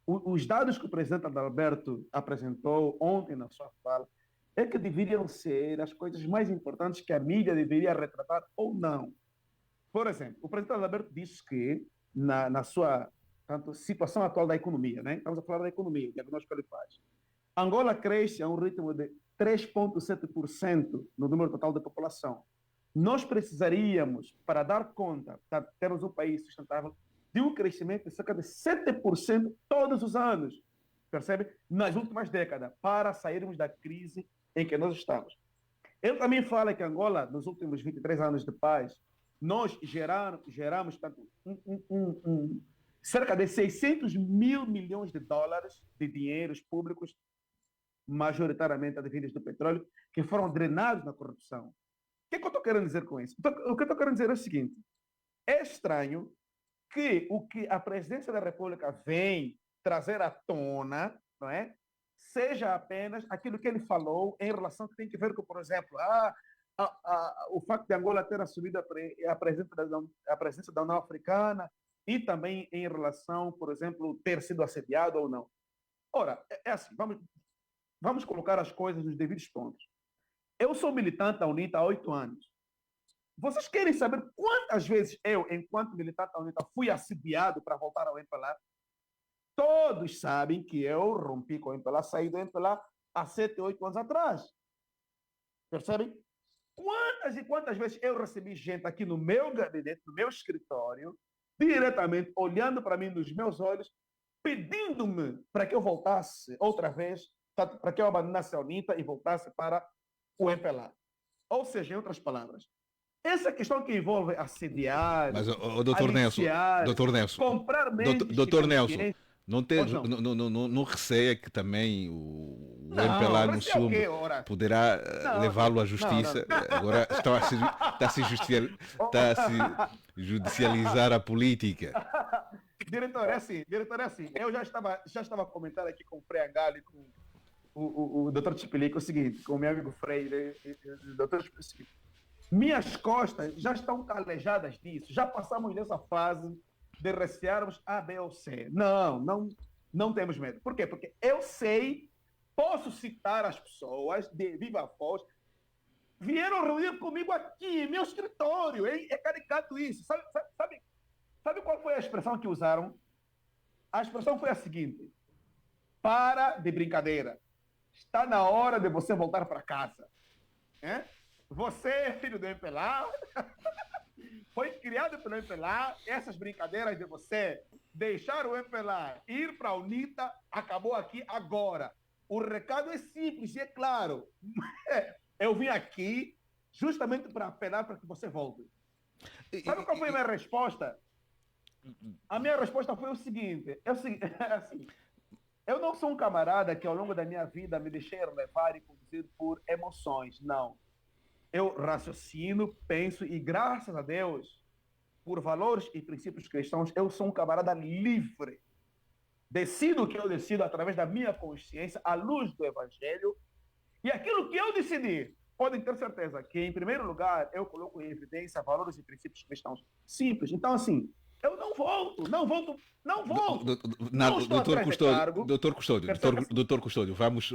os dados que o presidente Adalberto apresentou ontem na sua fala é que deveriam ser as coisas mais importantes que a mídia deveria retratar ou não. Por exemplo, o presidente Adalberto disse que na sua situação atual da economia, né? Estamos a falar da economia, o diagnóstico que ele faz. Angola cresce a um ritmo de 3,7% no número total da população. Nós precisaríamos, para dar conta, para termos um país sustentável, de um crescimento de cerca de 7% todos os anos, percebe? Nas últimas décadas, para sairmos da crise em que nós estamos. Ele também fala que Angola, nos últimos 23 anos de paz, nós geramos cerca de 600 mil milhões de dólares de dinheiros públicos, majoritariamente advindos do petróleo, que foram drenados na corrupção. O que é que eu estou querendo dizer com isso? O que eu estou querendo dizer é o seguinte: é estranho que o que a presidência da República vem trazer à tona, não é? Seja apenas aquilo que ele falou em relação que tem que ver com, por exemplo, o facto de Angola ter assumido a presença da União Africana e também em relação, por exemplo, ter sido assediado ou não. Ora, é assim, vamos colocar as coisas nos devidos pontos. Eu sou militante da UNITA há 8 anos. Vocês querem saber quantas vezes eu, enquanto militante da UNITA, fui assediado para voltar ao MPLA? Todos sabem que eu rompi com o MPLA, saí do MPLA há 7, 8 anos atrás. Percebem? Quantas e quantas vezes eu recebi gente aqui no meu gabinete, no meu escritório, diretamente olhando para mim nos meus olhos, pedindo-me para que eu voltasse outra vez, para que eu abandonasse a UNITA e voltasse para o MPLA. Ou seja, em outras palavras, essa questão que envolve assediar, mas o doutor Nelson, comprar meios doutor Nelson, não receia que também o MPLA no Sumo poderá levá-lo à justiça? Agora está a se judicializar a política. Diretor, é assim. Eu já estava a comentar aqui com o Freire Angali, com o doutor Chipilico, o seguinte, com o meu amigo Freire, o doutor Chipilico. Minhas costas já estão calejadas disso. Já passamos dessa fase de recearmos A, B ou C. Não temos medo. Por quê? Porque eu sei, posso citar as pessoas de viva voz, vieram reunir comigo aqui, em meu escritório. É caricato isso. Sabe qual foi a expressão que usaram? A expressão foi a seguinte: para de brincadeira. Está na hora de você voltar para casa. Você é filho do MPLA, foi criado pelo MPLA, essas brincadeiras de você deixar o MPLA, ir para a UNITA, acabou aqui agora. O recado é simples e é claro. Eu vim aqui justamente para apelar para que você volte. Sabe qual foi a minha resposta? A minha resposta foi o seguinte, assim, eu não sou um camarada que ao longo da minha vida me deixei levar e conduzir por emoções, não. Eu raciocino, penso e, graças a Deus, por valores e princípios cristãos, eu sou um camarada livre. Decido o que eu decido através da minha consciência, à luz do Evangelho. E aquilo que eu decidir, podem ter certeza que, em primeiro lugar, eu coloco em evidência valores e princípios cristãos. Simples. Então, assim, eu não volto. Doutor Custódio, vamos,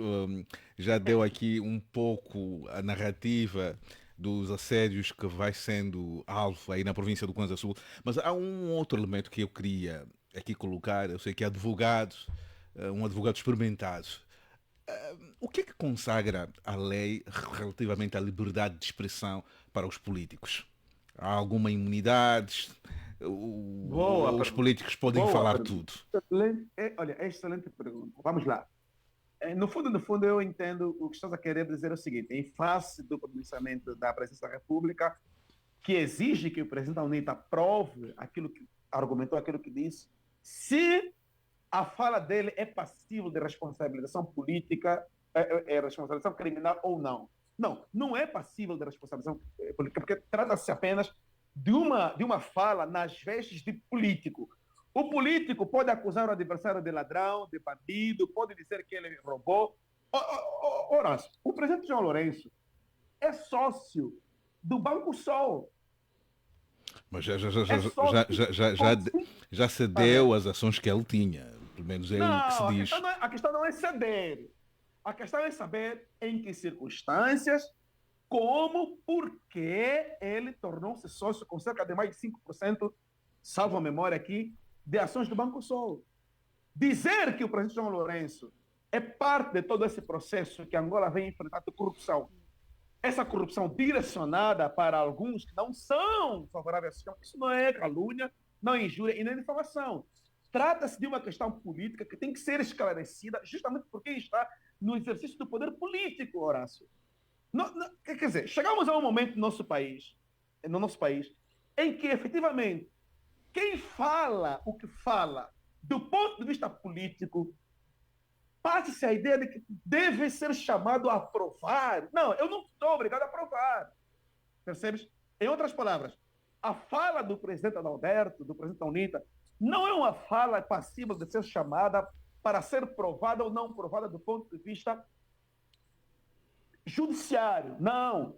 já deu aqui um pouco a narrativa dos assédios que vai sendo alvo aí na província do Kwanza Sul, mas há um outro elemento que eu queria aqui colocar. Eu sei que é advogado, um advogado experimentado. O que é que consagra a lei relativamente à liberdade de expressão para os políticos? Há alguma imunidade? Os políticos podem falar tudo? Olha, é excelente pergunta. Vamos lá. No fundo, eu entendo o que estás a querer dizer é o seguinte: em face do pronunciamento da Presidência da República, que exige que o presidente da UNITA prove aquilo que argumentou, aquilo que disse, se a fala dele é passível de responsabilização política, responsabilização criminal ou não. Não é passível de responsabilização política, porque trata-se apenas de uma fala nas vestes de político. O político pode acusar o adversário de ladrão, de bandido, pode dizer que ele roubou. Horácio, o presidente João Lourenço é sócio do Banco Sol. Mas já cedeu as ações que ele tinha. Pelo menos é o que se diz. A questão não é ceder. A questão é saber em que circunstâncias, como, por que ele tornou-se sócio com cerca de mais de 5%, salvo a memória aqui, de ações do Banco Sol. Dizer que o presidente João Lourenço é parte de todo esse processo que Angola vem enfrentando de corrupção, essa corrupção direcionada para alguns que não são favoráveis ao sistema, isso não é calúnia, não é injúria e nem difamação. Trata-se de uma questão política que tem que ser esclarecida justamente porque está no exercício do poder político, Horácio. Quer dizer, chegamos a um momento no nosso país, em que efetivamente quem fala o que fala do ponto de vista político, passa-se a ideia de que deve ser chamado a aprovar. Não, eu não estou obrigado a aprovar. Percebes? Em outras palavras, a fala do presidente Adalberto, do presidente da UNITA, não é uma fala passível de ser chamada para ser provada ou não provada do ponto de vista judiciário. Não.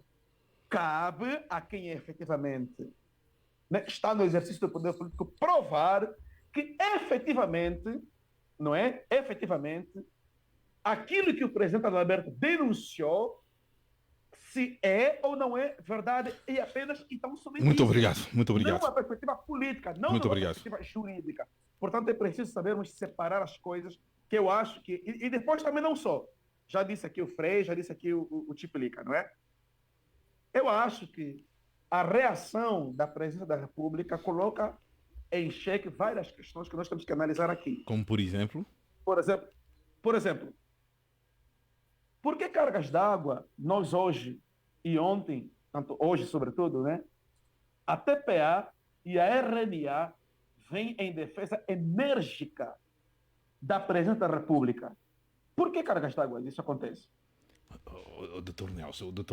Cabe a quem efetivamente, né, está no exercício do poder político provar que efetivamente, não é? Efetivamente, aquilo que o presidente Adalberto denunciou, se é ou não é verdade, e apenas então sobre Muito isso. obrigado, muito Não obrigado. uma perspectiva política, não Muito uma obrigado. perspectiva jurídica. Portanto, é preciso sabermos separar as coisas, que eu acho que... E depois também não só. Já disse aqui o Frei, já disse aqui o Tipelica, não é? Eu acho que a reação da presidência da República coloca em xeque várias questões que nós temos que analisar aqui. Como por exemplo? Por exemplo, por que cargas d'água nós hoje e ontem, tanto hoje sobretudo, né, a TPA e a RNA vêm em defesa enérgica da presidência da República? Por que cargas d'água isso acontece? O Dr.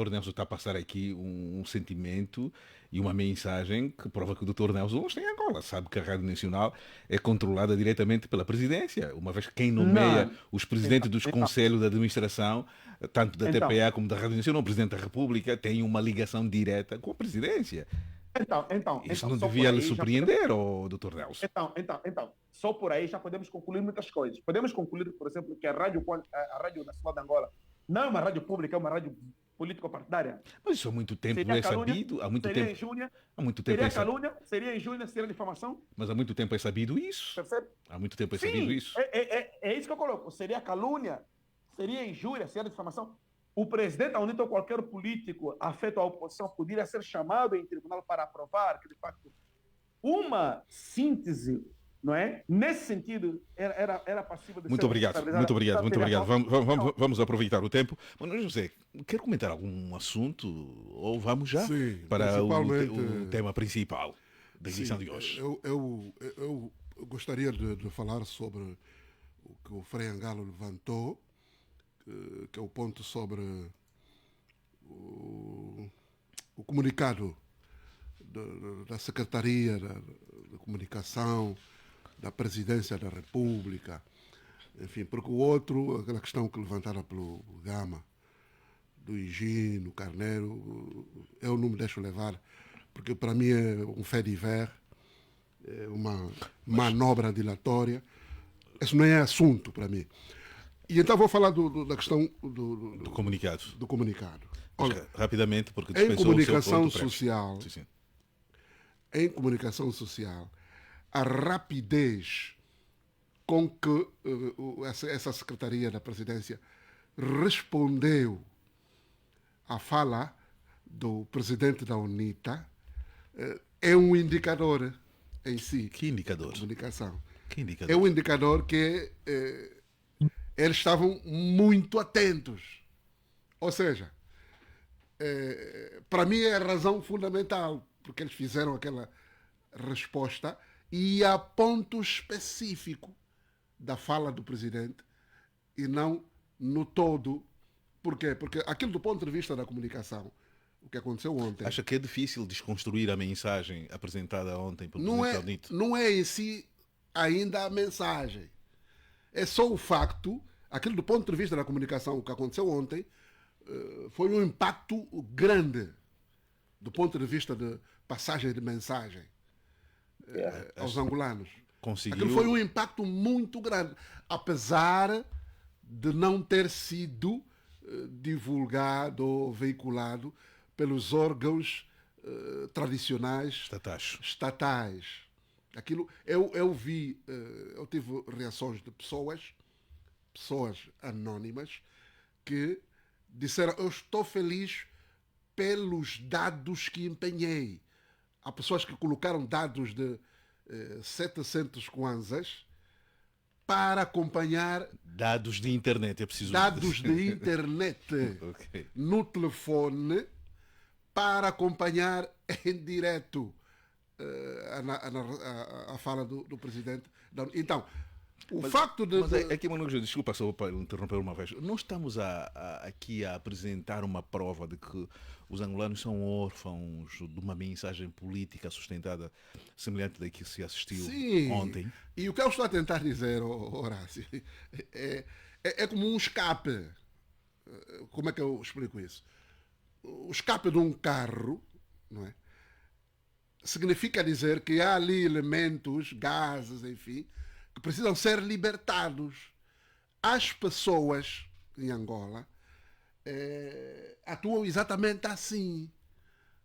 Nelson está a passar aqui um sentimento e uma mensagem que prova que o Dr. Nelson não está em Angola. Sabe que a Rádio Nacional é controlada diretamente pela presidência, uma vez que quem nomeia os presidentes dos conselhos de administração, tanto da TPA como da Rádio Nacional, o presidente da República, tem uma ligação direta com a presidência. Isso não devia lhe surpreender, Dr. Nelson? Então, só por aí já podemos concluir muitas coisas. Podemos concluir, por exemplo, que a Rádio Nacional de Angola não é uma rádio pública, é uma rádio político-partidária. Mas isso há muito tempo seria é calúnia, sabido. Há muito seria tempo. Injúria, Há muito tempo seria é sabido. calúnia, seria injúria, seria difamação. Mas há muito tempo é sabido isso. Percebe? Há muito tempo é Sim, sabido isso. É isso que eu coloco. Seria calúnia, seria injúria, seria difamação. O presidente da UNITA ou qualquer político afeto à oposição poderia ser chamado em tribunal para aprovar que, de facto, uma síntese, não é? Nesse sentido, era passível de Muito ser obrigado, responsabilizada. muito obrigado. Vamos aproveitar o tempo. Mas, José, quer comentar algum assunto ou vamos já para o tema principal da edição de hoje? Eu gostaria de falar sobre o que o Frei Angalo levantou, que é o ponto sobre o comunicado da Secretaria da Comunicação, da Presidência da República, enfim, porque o outro, aquela questão que levantaram pelo Gama, do Higino, Carneiro, eu não me deixo levar, porque para mim é um fait divers, é uma manobra dilatória. Isso não é assunto para mim. E então vou falar da questão do comunicado. Do comunicado. Olha, rapidamente, porque em comunicação social, em comunicação social, a rapidez com que essa Secretaria da Presidência respondeu à fala do presidente da UNITA é um indicador em si. Que indicador? Comunicação. Que indicador? É um indicador que eles estavam muito atentos. Ou seja, para mim é a razão fundamental, porque eles fizeram aquela resposta e a ponto específico da fala do presidente e não no todo. Por quê? Porque aquilo do ponto de vista da comunicação, o que aconteceu ontem... Acha que é difícil desconstruir a mensagem apresentada ontem pelo presidente da UNITA? Não é em si ainda a mensagem. É só o facto, aquilo do ponto de vista da comunicação, o que aconteceu ontem, foi um impacto grande do ponto de vista de passagem de mensagem aos angolanos. Aquilo foi um impacto muito grande, apesar de não ter sido divulgado ou veiculado pelos órgãos tradicionais estatais. Aquilo, eu vi, eu tive reações de pessoas anónimas que disseram: eu estou feliz pelos dados que empenhei. Há pessoas que colocaram dados de 700 kwanzas para acompanhar... Dados de internet, é preciso... Dados de internet no telefone para acompanhar em direto a fala do presidente. Então, facto de... Mas aqui, Manu, desculpa só para interromper uma vez. Não estamos aqui a apresentar uma prova de que os angolanos são órfãos de uma mensagem política sustentada semelhante da que se assistiu ontem. E o que eu estou a tentar dizer, Horácio, é como um escape. Como é que eu explico isso? O escape de um carro, não é? Significa dizer que há ali elementos, gases, enfim, que precisam ser libertados. As pessoas em Angola atuam exatamente assim.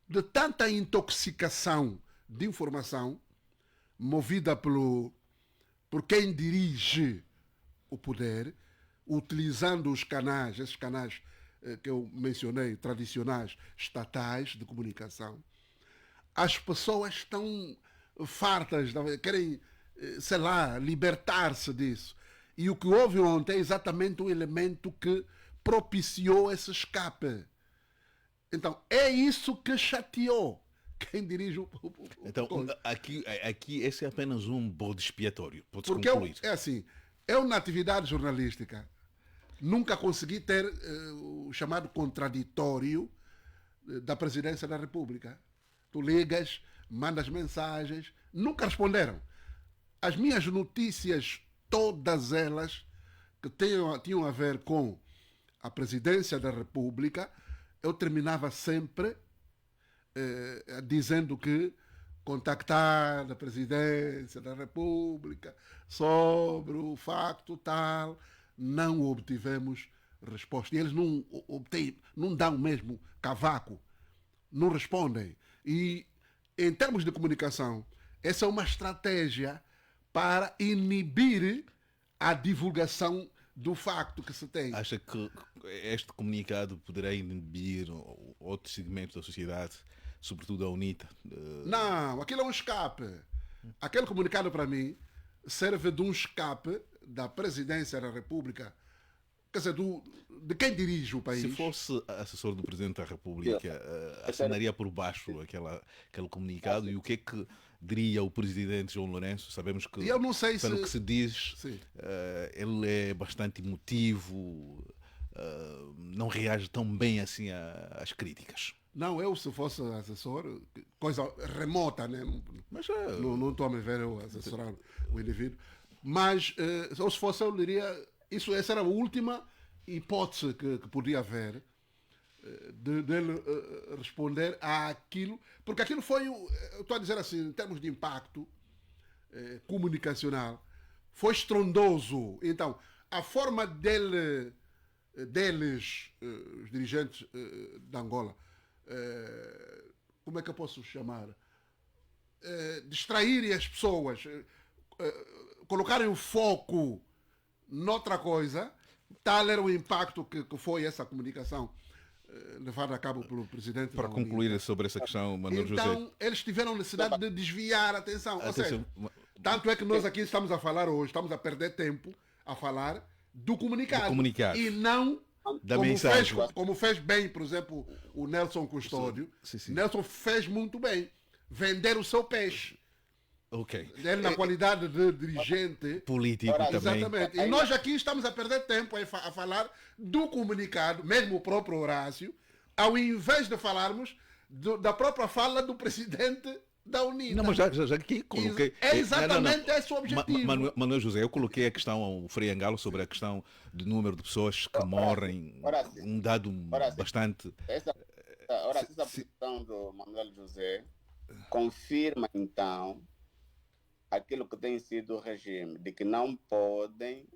De tanta intoxicação de informação movida por quem dirige o poder, utilizando os canais, esses canais que eu mencionei, tradicionais, estatais de comunicação, as pessoas estão fartas, querem, sei lá, libertar-se disso. E o que houve ontem é exatamente um elemento que propiciou esse escape. Então, é isso que chateou quem dirige o Então, aqui esse é apenas um bode expiatório. Pode-se porque concluir. é assim, eu na atividade jornalística nunca consegui ter o chamado contraditório da Presidência da República. Tu ligas, mandas mensagens, nunca responderam. As minhas notícias, todas elas, que tinham a ver com a Presidência da República, eu terminava sempre dizendo que contactar a Presidência da República sobre o facto tal, não obtivemos resposta. E eles não dão mesmo cavaco, não respondem. E em termos de comunicação, essa é uma estratégia para inibir a divulgação do facto que se tem. Acha que este comunicado poderá inibir outros segmentos da sociedade, sobretudo a UNITA? Não, aquilo é um escape. Aquele comunicado, para mim, serve de um escape da Presidência da República, quer dizer, de quem dirige o país. Se fosse assessor do Presidente da República, assinaria por baixo aquele comunicado, e o que é que diria o Presidente João Lourenço? Sabemos que, eu não sei pelo que se diz, ele é bastante emotivo, não reage tão bem assim às críticas. Não, eu se fosse assessor, coisa remota, né? Mas não estou a me ver eu assessorar o indivíduo. Mas ou se fosse eu diria, essa era a última hipótese que podia haver dele responder àquilo, porque aquilo foi, eu estou a dizer assim, em termos de impacto comunicacional, foi estrondoso. Então, a forma deles, os dirigentes de Angola, como é que eu posso chamar? Distraírem as pessoas, colocarem o foco noutra coisa, tal era o impacto que foi essa comunicação levada a cabo pelo Presidente. Para concluir sobre essa questão, Manuel José. Então, eles tiveram necessidade de desviar a atenção. Ou seja, tanto é que nós aqui estamos a falar hoje, estamos a perder tempo a falar do comunicado. E não da mensagem. Como fez bem, por exemplo, o Nelson Custódio. Sim. Nelson fez muito bem. Vender o seu peixe. Ok. Ele na qualidade de dirigente político também. Exatamente. E nós aqui estamos a perder tempo a falar do comunicado, mesmo o próprio Horácio, ao invés de falarmos da própria fala do presidente da UNITA. Não, mas já aqui coloquei. É exatamente esse o objetivo. Manuel José, eu coloquei a questão ao Frei Angalo sobre a questão do número de pessoas que morrem. Horácio, um dado bastante. Essa posição do Manuel José confirma então aquilo que tem sido o regime, de que não podem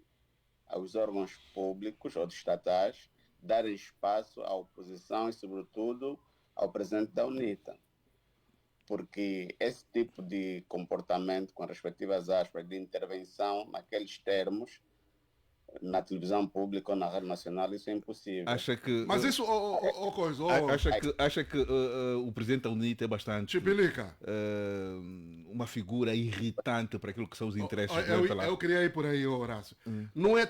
aos órgãos públicos ou estatais darem espaço à oposição e, sobretudo, ao presidente da UNITA. Porque esse tipo de comportamento, com respectivas aspas, de intervenção naqueles termos, na televisão pública ou na rádio nacional, isso é impossível. Acha que, Mas isso, coisa. Acha que o presidente da UNITA é bastante uma figura irritante para aquilo que são os interesses do eu queria ir por aí, Horácio. Não é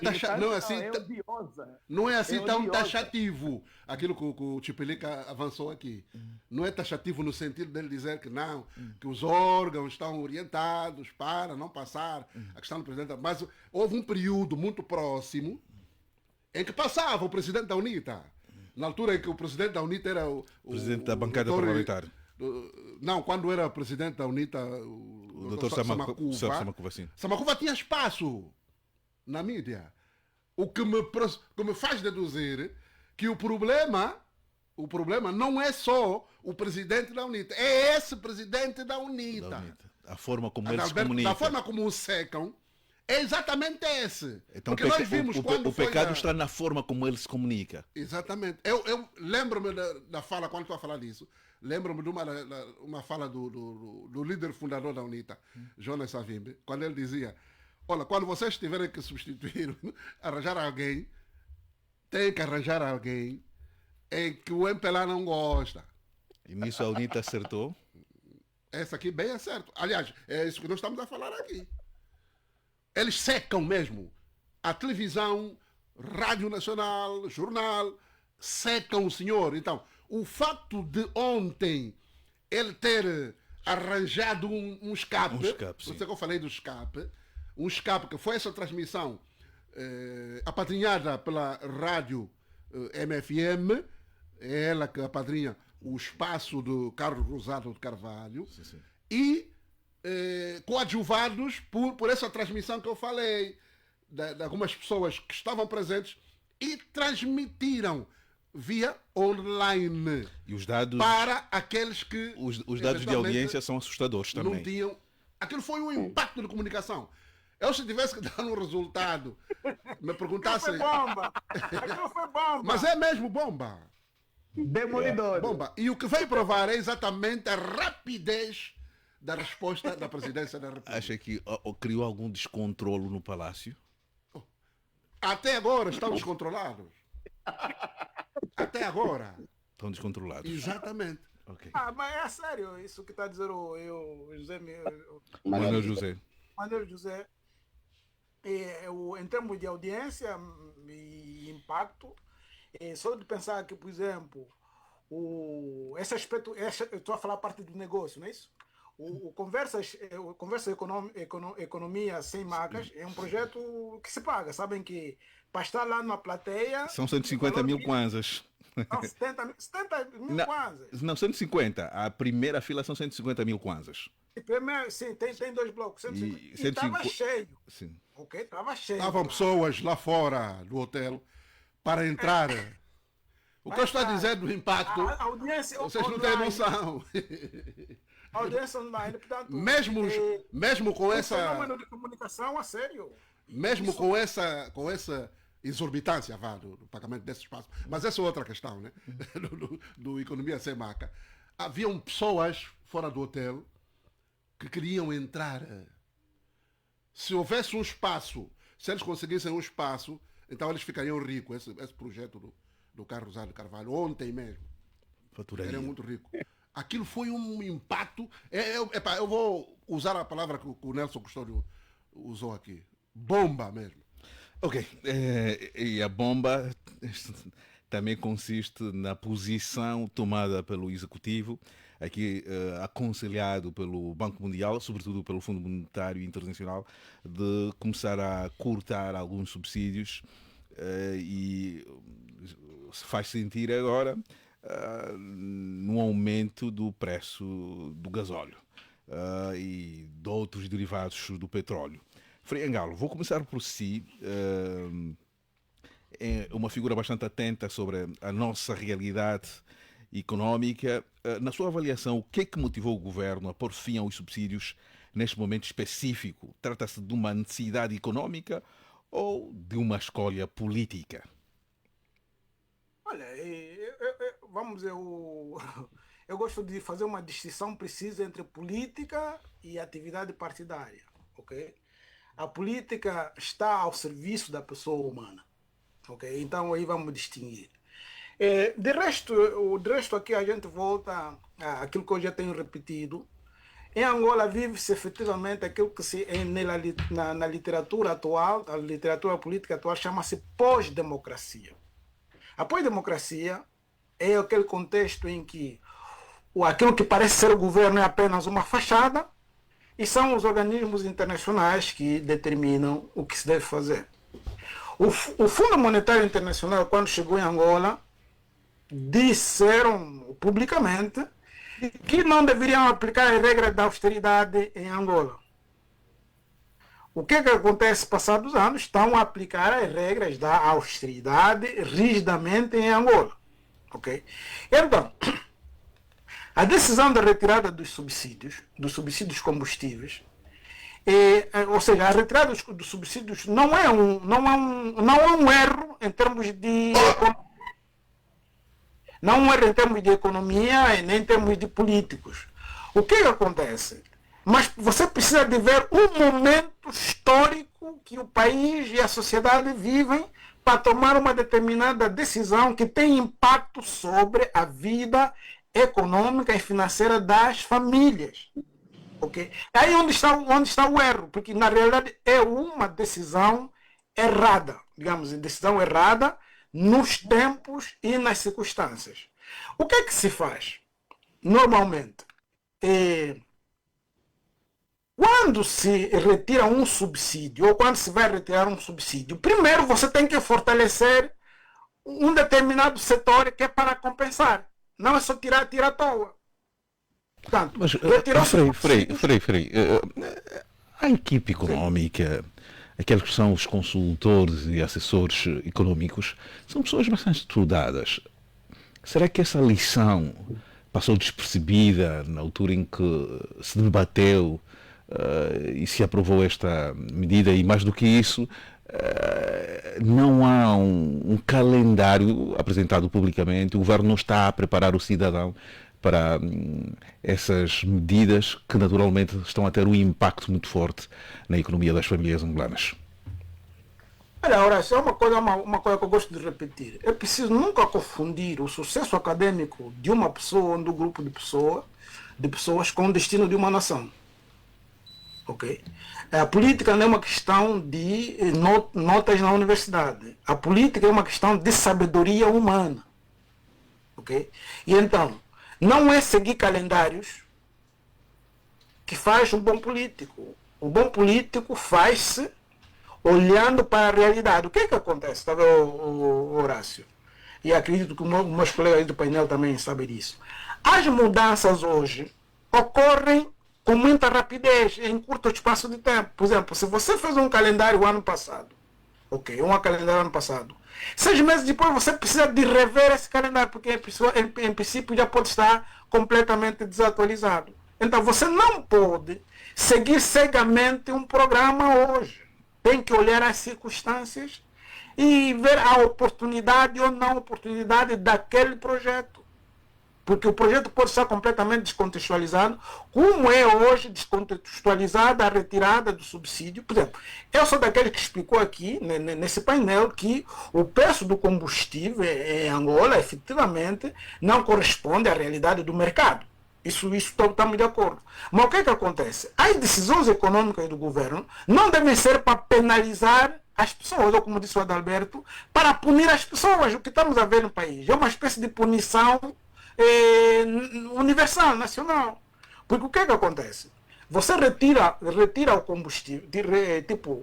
tão taxativo aquilo que o Chipelica avançou aqui. Não é taxativo no sentido dele dizer que não, que os órgãos estão orientados para não passar a questão do presidente. Mas houve um período muito próximo em que passava o presidente da UNITA. Na altura em que o presidente da UNITA era o presidente da bancada parlamentar. Não, quando era presidente da UNITA, o Dr. Samakuva, sim. Samakuva tinha espaço na mídia. O que me faz deduzir que o problema não é só o presidente da UNITA, é esse presidente da UNITA. A forma como eles se comunicam. Da forma como o secam, é exatamente esse. Então, porque nós vimos o pecado está na forma como ele se comunica. Exatamente. Eu lembro-me da fala, quando estou a falar disso, lembro-me de uma fala do líder fundador da UNITA, Jonas Savimbi, quando ele dizia: olha, quando vocês tiverem que substituir, arranjar alguém, tem que arranjar alguém em que o MPLA não gosta. E nisso a UNITA acertou? Essa aqui bem é certo. Aliás, é isso que nós estamos a falar aqui. Eles secam mesmo. A televisão, Rádio Nacional, jornal, secam o senhor. Então, o facto de ontem ele ter arranjado um escape, não sei que eu falei do escape, um escape que foi essa transmissão apadrinhada pela rádio MFM, é ela que apadrinha o espaço do Carlos Rosado de Carvalho, e coadjuvados por essa transmissão que eu falei, de algumas pessoas que estavam presentes e transmitiram via online. E os dados para aqueles que os dados de audiência são assustadores também. Não tinham. Aquilo foi um impacto de comunicação. Eu, se tivesse que dar um resultado, me perguntasse. Aquilo foi bomba! Aquilo foi bomba! Mas é mesmo bomba! Demolidor! Bomba! E o que veio provar é exatamente a rapidez da resposta da presidência da República. Acha que criou algum descontrolo no Palácio? Até agora estão descontrolados. Até agora. Estão descontrolados. Exatamente. Okay. Mas é sério, isso que está a dizer o José. Manuel José. Manuel José. Em termos de audiência e impacto, só de pensar que, por exemplo, esse aspecto, eu estou a falar a parte do negócio, não é isso? O Conversa Economia Sem Marcas é um projeto que se paga. Sabem que para estar lá na plateia... São 150 mil kwanzas. Não, 70 mil kwanzas. Não, 150. A primeira fila são 150 mil kwanzas. Sim, tem dois blocos. 150. E estava cheio. Sim. Ok, estava cheio. Estavam pessoas lá fora do hotel para entrar. O que eu estou a dizer do impacto, a audiência vocês não têm noção. A audiência online, portanto... Mesmo com essa... fenômeno de comunicação, a sério. Mesmo isso... com essa exorbitância do pagamento desse espaço. Mas essa é outra questão, né? do Economia Sem Marca. Haviam pessoas fora do hotel que queriam entrar. Se houvesse um espaço, se eles conseguissem um espaço, então eles ficariam ricos. Esse projeto do Carlos Rosado de Carvalho, ontem mesmo. Faturaria. Era muito rico. Aquilo foi um impacto. Eu vou usar a palavra que o Nelson Custódio usou aqui. Bomba mesmo. Ok. E a bomba também consiste na posição tomada pelo Executivo, aqui aconselhado pelo Banco Mundial, sobretudo pelo Fundo Monetário Internacional, de começar a cortar alguns subsídios e se faz sentir agora no aumento do preço do gasóleo e de outros derivados do petróleo. Frei Angalo, vou começar por si. É uma figura bastante atenta sobre a nossa realidade económica. Na sua avaliação, o que é que motivou o governo a pôr fim aos subsídios neste momento específico? Trata-se de uma necessidade económica ou de uma escolha política? Olha, vamos dizer, eu gosto de fazer uma distinção precisa entre política e atividade partidária, ok? a política está ao serviço da pessoa humana. Okay? Então aí vamos distinguir. De resto aqui a gente volta àquilo que eu já tenho repetido. Em Angola vive-se efetivamente aquilo que na literatura atual, a literatura política atual, chama-se pós-democracia. A pós-democracia é aquele contexto em que aquilo que parece ser o governo é apenas uma fachada e são os organismos internacionais que determinam o que se deve fazer. O Fundo Monetário Internacional, quando chegou em Angola, disseram publicamente que não deveriam aplicar as regras da austeridade em Angola. O que acontece passados os anos? Estão a aplicar as regras da austeridade rigidamente em Angola. Okay? Então, a decisão da retirada dos subsídios combustíveis, ou seja, a retirada dos subsídios não é um erro em termos de economia e nem em termos de políticos. O que acontece? Mas você precisa de ver um momento histórico que o país e a sociedade vivem para tomar uma determinada decisão que tem impacto sobre a vida econômica e financeira das famílias. Okay? Aí onde está o erro, porque na realidade é uma decisão errada, digamos, decisão errada nos tempos e nas circunstâncias. O que é que se faz? Normalmente, quando se retira um subsídio, ou quando se vai retirar um subsídio, primeiro você tem que fortalecer um determinado setor que é para compensar. Não é só tirar à toa. Portanto, mas, Frei, a equipe económica, aqueles que são os consultores e assessores económicos, são pessoas bastante estudadas. Será que essa lição passou despercebida na altura em que se debateu e se aprovou esta medida? E mais do que isso, não há um calendário apresentado publicamente, o governo não está a preparar o cidadão para essas medidas que naturalmente estão a ter um impacto muito forte na economia das famílias angolanas. Olha, Horácio, é uma coisa que eu gosto de repetir. É preciso nunca confundir o sucesso acadêmico de uma pessoa ou de um grupo de pessoas com o destino de uma nação. Okay? A política não é uma questão de notas na universidade. A política é uma questão de sabedoria humana. Okay? E então, não é seguir calendários que faz um bom político. O bom político faz-se olhando para a realidade. O que é que acontece? Está vendo, Horácio? E acredito que meus colegas do painel também sabem disso. As mudanças hoje ocorrem com muita rapidez, em curto espaço de tempo. Por exemplo, se você fez um calendário ano passado, um calendário ano passado, 6 meses depois você precisa de rever esse calendário, porque em princípio já pode estar completamente desatualizado. Então você não pode seguir cegamente um programa hoje. Tem que olhar as circunstâncias e ver a oportunidade ou não oportunidade daquele projeto. Porque o projeto pode estar completamente descontextualizado, como é hoje descontextualizada a retirada do subsídio. Por exemplo, eu sou daquele que explicou aqui, nesse painel, que o preço do combustível em Angola, efetivamente, não corresponde à realidade do mercado. Isso estamos de acordo. Mas o que é que acontece? As decisões econômicas do governo não devem ser para penalizar as pessoas, ou como disse o Adalberto, para punir as pessoas. O que estamos a ver no país é uma espécie de punição universal, nacional. Porque o que é que acontece? Você retira o combustível,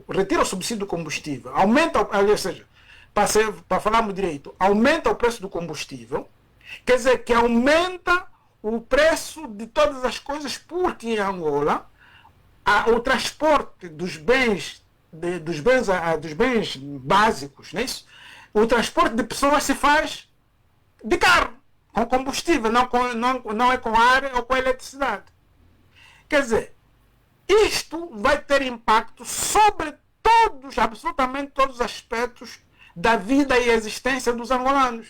retira o subsídio do combustível, aumenta, ou seja, para falarmos direito, aumenta o preço do combustível, quer dizer que aumenta o preço de todas as coisas, porque em Angola o transporte dos bens básicos, não é isso? O transporte de pessoas se faz de carro, com combustível, não é com ar ou com eletricidade. Quer dizer, isto vai ter impacto sobre absolutamente todos os aspectos da vida e existência dos angolanos.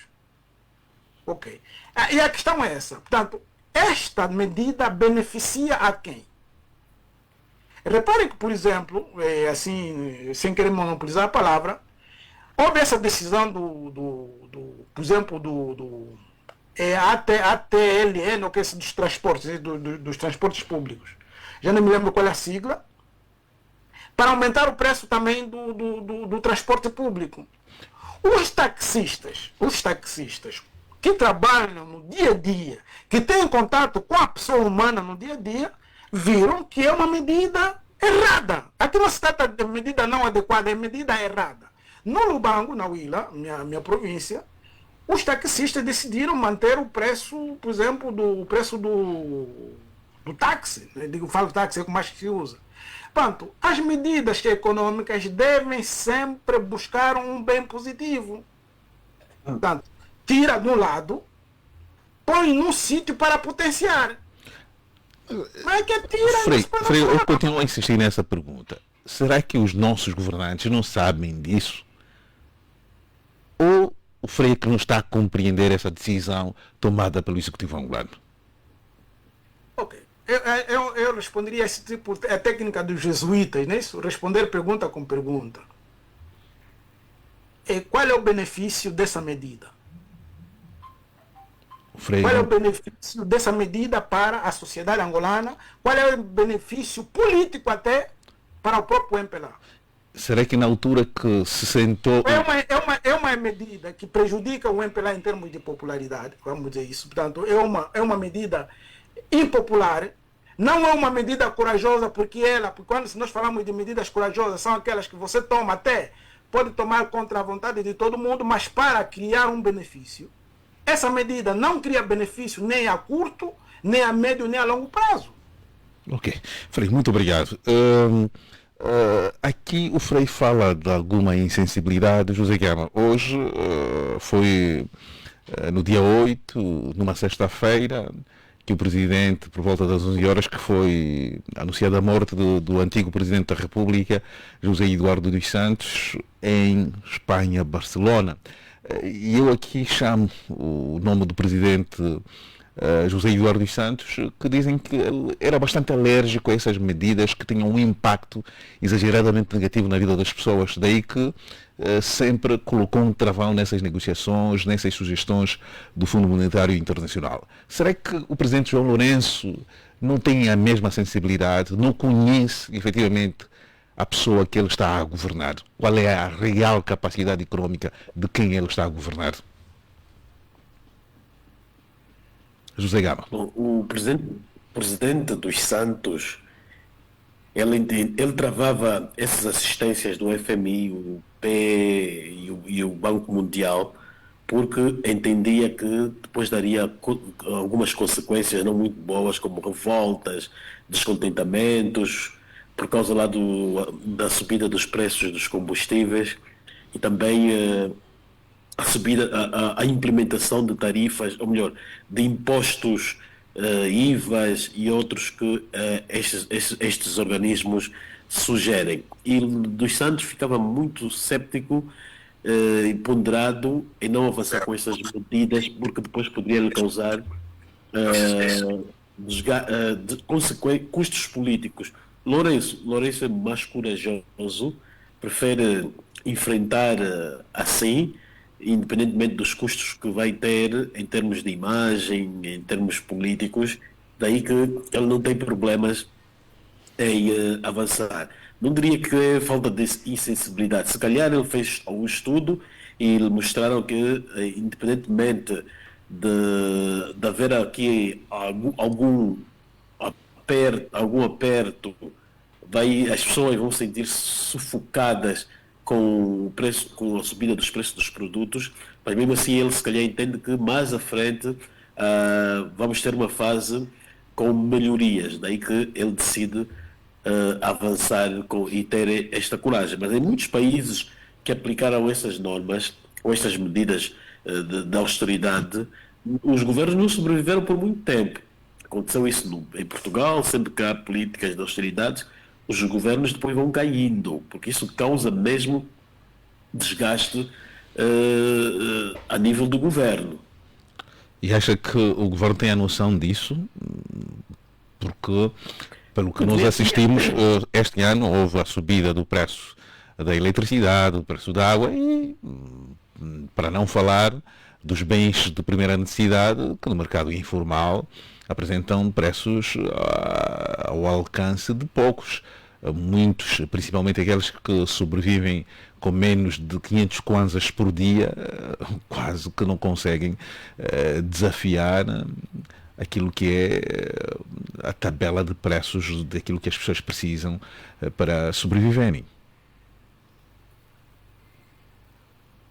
Ok. E a questão é essa. Portanto, esta medida beneficia a quem? Reparem que, por exemplo, assim, sem querer monopolizar a palavra, houve essa decisão por exemplo, do ATLN, ou que é esse dos transportes, dos transportes públicos. Já não me lembro qual é a sigla, para aumentar o preço também do transporte público. Os taxistas que trabalham no dia a dia, que têm contato com a pessoa humana no dia a dia, viram que é uma medida errada. Aqui não se trata de medida não adequada, é medida errada. No Lubango, na Huila, minha província, os taxistas decidiram manter o preço, por exemplo, do preço do táxi. Eu falo táxi, é o que mais se usa. Portanto, as medidas econômicas devem sempre buscar um bem positivo. Portanto, tira de um lado, põe num sítio para potenciar. Mas é que tira... Frei, eu continuo a insistir nessa pergunta. Será que os nossos governantes não sabem disso? Ou o Frei que não está a compreender essa decisão tomada pelo Executivo angolano? Ok. Eu responderia esse tipo, a técnica dos jesuítas, não é isso? Responder pergunta com pergunta. Qual é o benefício dessa medida? Qual é o benefício dessa medida para a sociedade angolana? Qual é o benefício político até para o próprio MPLA? Será que na altura que se sentou... É uma medida que prejudica o MPLA em termos de popularidade, vamos dizer isso. Portanto, é uma medida impopular. Não é uma medida corajosa, porque quando nós falamos de medidas corajosas, são aquelas que você toma até, pode tomar contra a vontade de todo mundo, mas para criar um benefício. Essa medida não cria benefício nem a curto, nem a médio, nem a longo prazo. Ok. Frei, muito obrigado. Aqui o Frei fala de alguma insensibilidade. José Gama, hoje foi no dia 8, numa sexta-feira, que o Presidente, por volta das 11 horas, que foi anunciada a morte do antigo Presidente da República, José Eduardo dos Santos, em Espanha, Barcelona. E eu aqui chamo o nome do Presidente José Eduardo dos Santos, que dizem que ele era bastante alérgico a essas medidas que tinham um impacto exageradamente negativo na vida das pessoas. Daí que sempre colocou um travão nessas negociações, nessas sugestões do Fundo Monetário Internacional. Será que o Presidente João Lourenço não tem a mesma sensibilidade, não conhece efetivamente a pessoa que ele está a governar? Qual é a real capacidade económica de quem ele está a governar? José Gama. Bom, o presidente dos Santos, ele travava essas assistências do FMI, o P e o Banco Mundial, porque entendia que depois daria algumas consequências não muito boas, como revoltas, descontentamentos, por causa lá da subida dos preços dos combustíveis e também a implementação de tarifas, ou melhor, de impostos, IVAs e outros que estes organismos sugerem. E dos Santos ficava muito céptico e ponderado em não avançar com essas medidas, porque depois poderia lhe causar custos políticos. Lourenço é mais corajoso, prefere enfrentar assim, independentemente dos custos que vai ter em termos de imagem, em termos políticos. Daí que ele não tem problemas em avançar. Não diria que é falta de insensibilidade. Se calhar ele fez algum estudo e lhe mostraram que, independentemente de haver aqui algum aperto, as pessoas vão sentir-se sufocadas com a subida dos preços dos produtos, mas mesmo assim ele se calhar entende que mais à frente vamos ter uma fase com melhorias, daí que ele decide avançar e ter esta coragem. Mas em muitos países que aplicaram essas normas, ou estas medidas de austeridade, os governos não sobreviveram por muito tempo. Aconteceu isso em Portugal, sempre que há políticas de austeridade, os governos depois vão caindo, porque isso causa mesmo desgaste a nível do governo. E acha que o governo tem a noção disso? Porque pelo que nós assistimos, este ano houve a subida do preço da eletricidade, do preço da água e, para não falar dos bens de primeira necessidade, que no mercado informal apresentam preços ao alcance de poucos. Muitos, principalmente aqueles que sobrevivem com menos de 500 kwanzas por dia, quase que não conseguem desafiar aquilo que é a tabela de preços daquilo que as pessoas precisam para sobreviverem.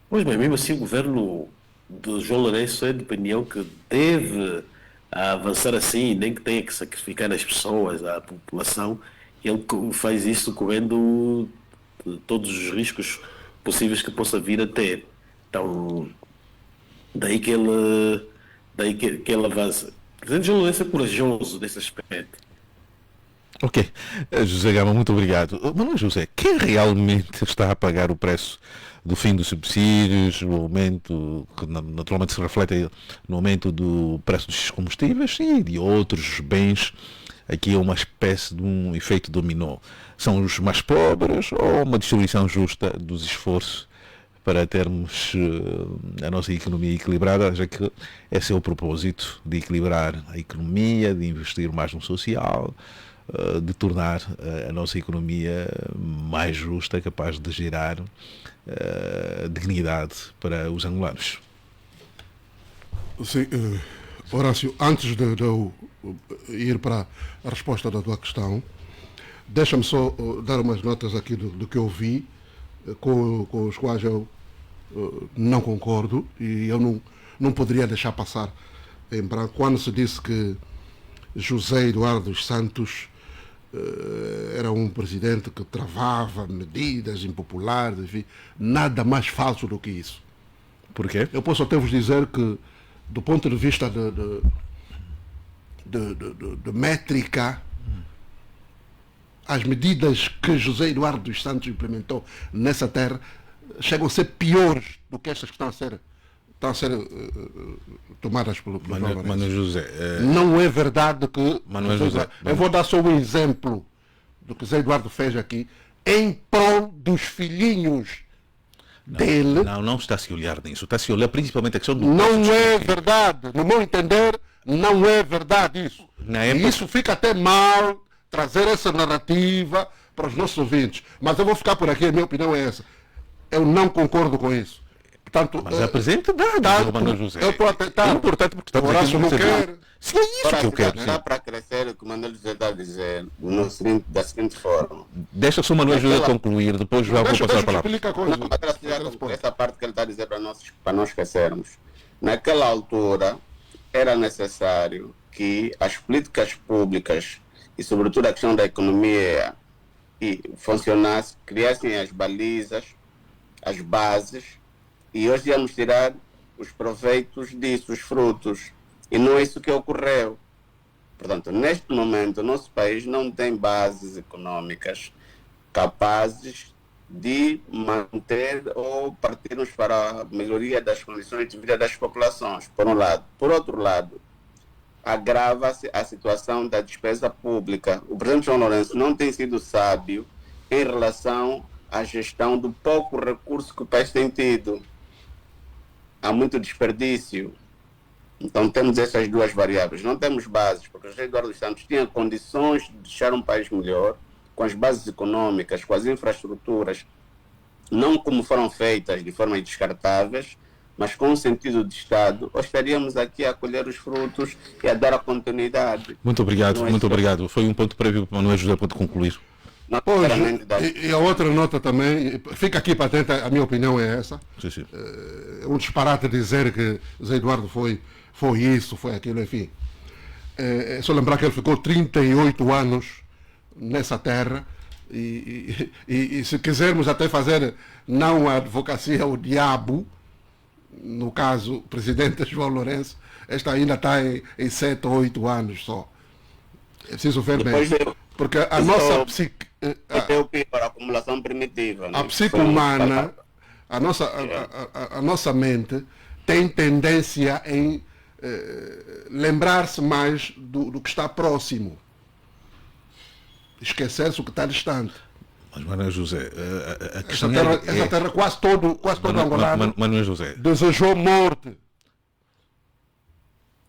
Pois bem, mesmo assim o governo de João Lourenço é de opinião que deve avançar assim, nem que tenha que sacrificar as pessoas, a população. Ele faz isso cobrando todos os riscos possíveis que possa vir a ter. Então, daí que ele avança. O presidente João Lourenço é corajoso nesse aspecto. Ok. José Gama, muito obrigado. Manuel José, quem realmente está a pagar o preço do fim dos subsídios, o aumento que naturalmente se reflete no aumento do preço dos combustíveis e de outros bens? Aqui é uma espécie de um efeito dominó. São os mais pobres ou uma distribuição justa dos esforços para termos a nossa economia equilibrada, já que esse é o propósito, de equilibrar a economia, de investir mais no social, de tornar a nossa economia mais justa, capaz de gerar dignidade para os angolanos. Sim, Horácio, antes de eu ir para a resposta da tua questão, deixa-me só dar umas notas aqui do que eu vi, com os quais eu não concordo, e eu não poderia deixar passar em branco. Quando se disse que José Eduardo dos Santos era um presidente que travava medidas impopulares, enfim, nada mais falso do que isso. Por quê? Eu posso até vos dizer que, do ponto de vista de métrica, as medidas que José Eduardo dos Santos implementou nessa terra chegam a ser piores do que estas que estão a ser tomadas pelo Manuel José. Não é verdade que... Manuel José, eu vou dar só um exemplo do que José Eduardo fez aqui em prol dos filhinhos dele. Não está a se olhar nisso. Está a se olhar principalmente a questão do... Não é verdade. No meu entender, não é verdade isso. E isso fica até mal trazer essa narrativa para os nossos ouvintes. Mas eu vou ficar por aqui, a minha opinião é essa. Eu não concordo com isso. Portanto, mas apresente Manuel José. Eu estou a tentar. É importante porque estamos aqui no quer. Sim, é isso que eu quero. Dá para crescer o que o Manuel José está a dizer da seguinte forma. Deixa só o Manuel José concluir, depois vou passar a palavra. Essa parte que ele está a dizer para nós esquecermos. Naquela altura, era necessário que as políticas públicas e, sobretudo, a questão da economia funcionasse, criassem as balizas, as bases, e hoje íamos tirar os proveitos disso, os frutos. E não é isso que ocorreu. Portanto, neste momento, o nosso país não tem bases econômicas capazes de manter ou partirmos para a melhoria das condições de vida das populações, por um lado. Por outro lado, agrava-se a situação da despesa pública. O presidente João Lourenço não tem sido sábio em relação à gestão do pouco recurso que o país tem tido. Há muito desperdício. Então temos essas duas variáveis. Não temos bases, porque o José Eduardo dos Santos tinha condições de deixar um país melhor, com as bases econômicas, com as infraestruturas, não como foram feitas de forma descartáveis, mas com um sentido de Estado, ou estaríamos aqui a colher os frutos e a dar a continuidade. Muito obrigado, muito obrigado. Foi um ponto prévio para o Manuel José pode concluir. E a outra nota também, fica aqui patente, a minha opinião é essa. Sim, sim. É um disparate dizer que José Eduardo foi isso, foi aquilo, enfim. É só lembrar que ele ficou 38 anos nessa terra e se quisermos até fazer não a advocacia ao diabo, no caso o presidente João Lourenço, esta ainda está em 7 ou 8 anos só. É preciso ver bem. Porque a nossa psique... para a acumulação primitiva. A psique humana, a nossa mente tem tendência em lembrar-se mais do que está próximo. esquecer-se o que está distante. Mas, Manuel José, a questão essa terra quase todo angolano Manuel José desejou morte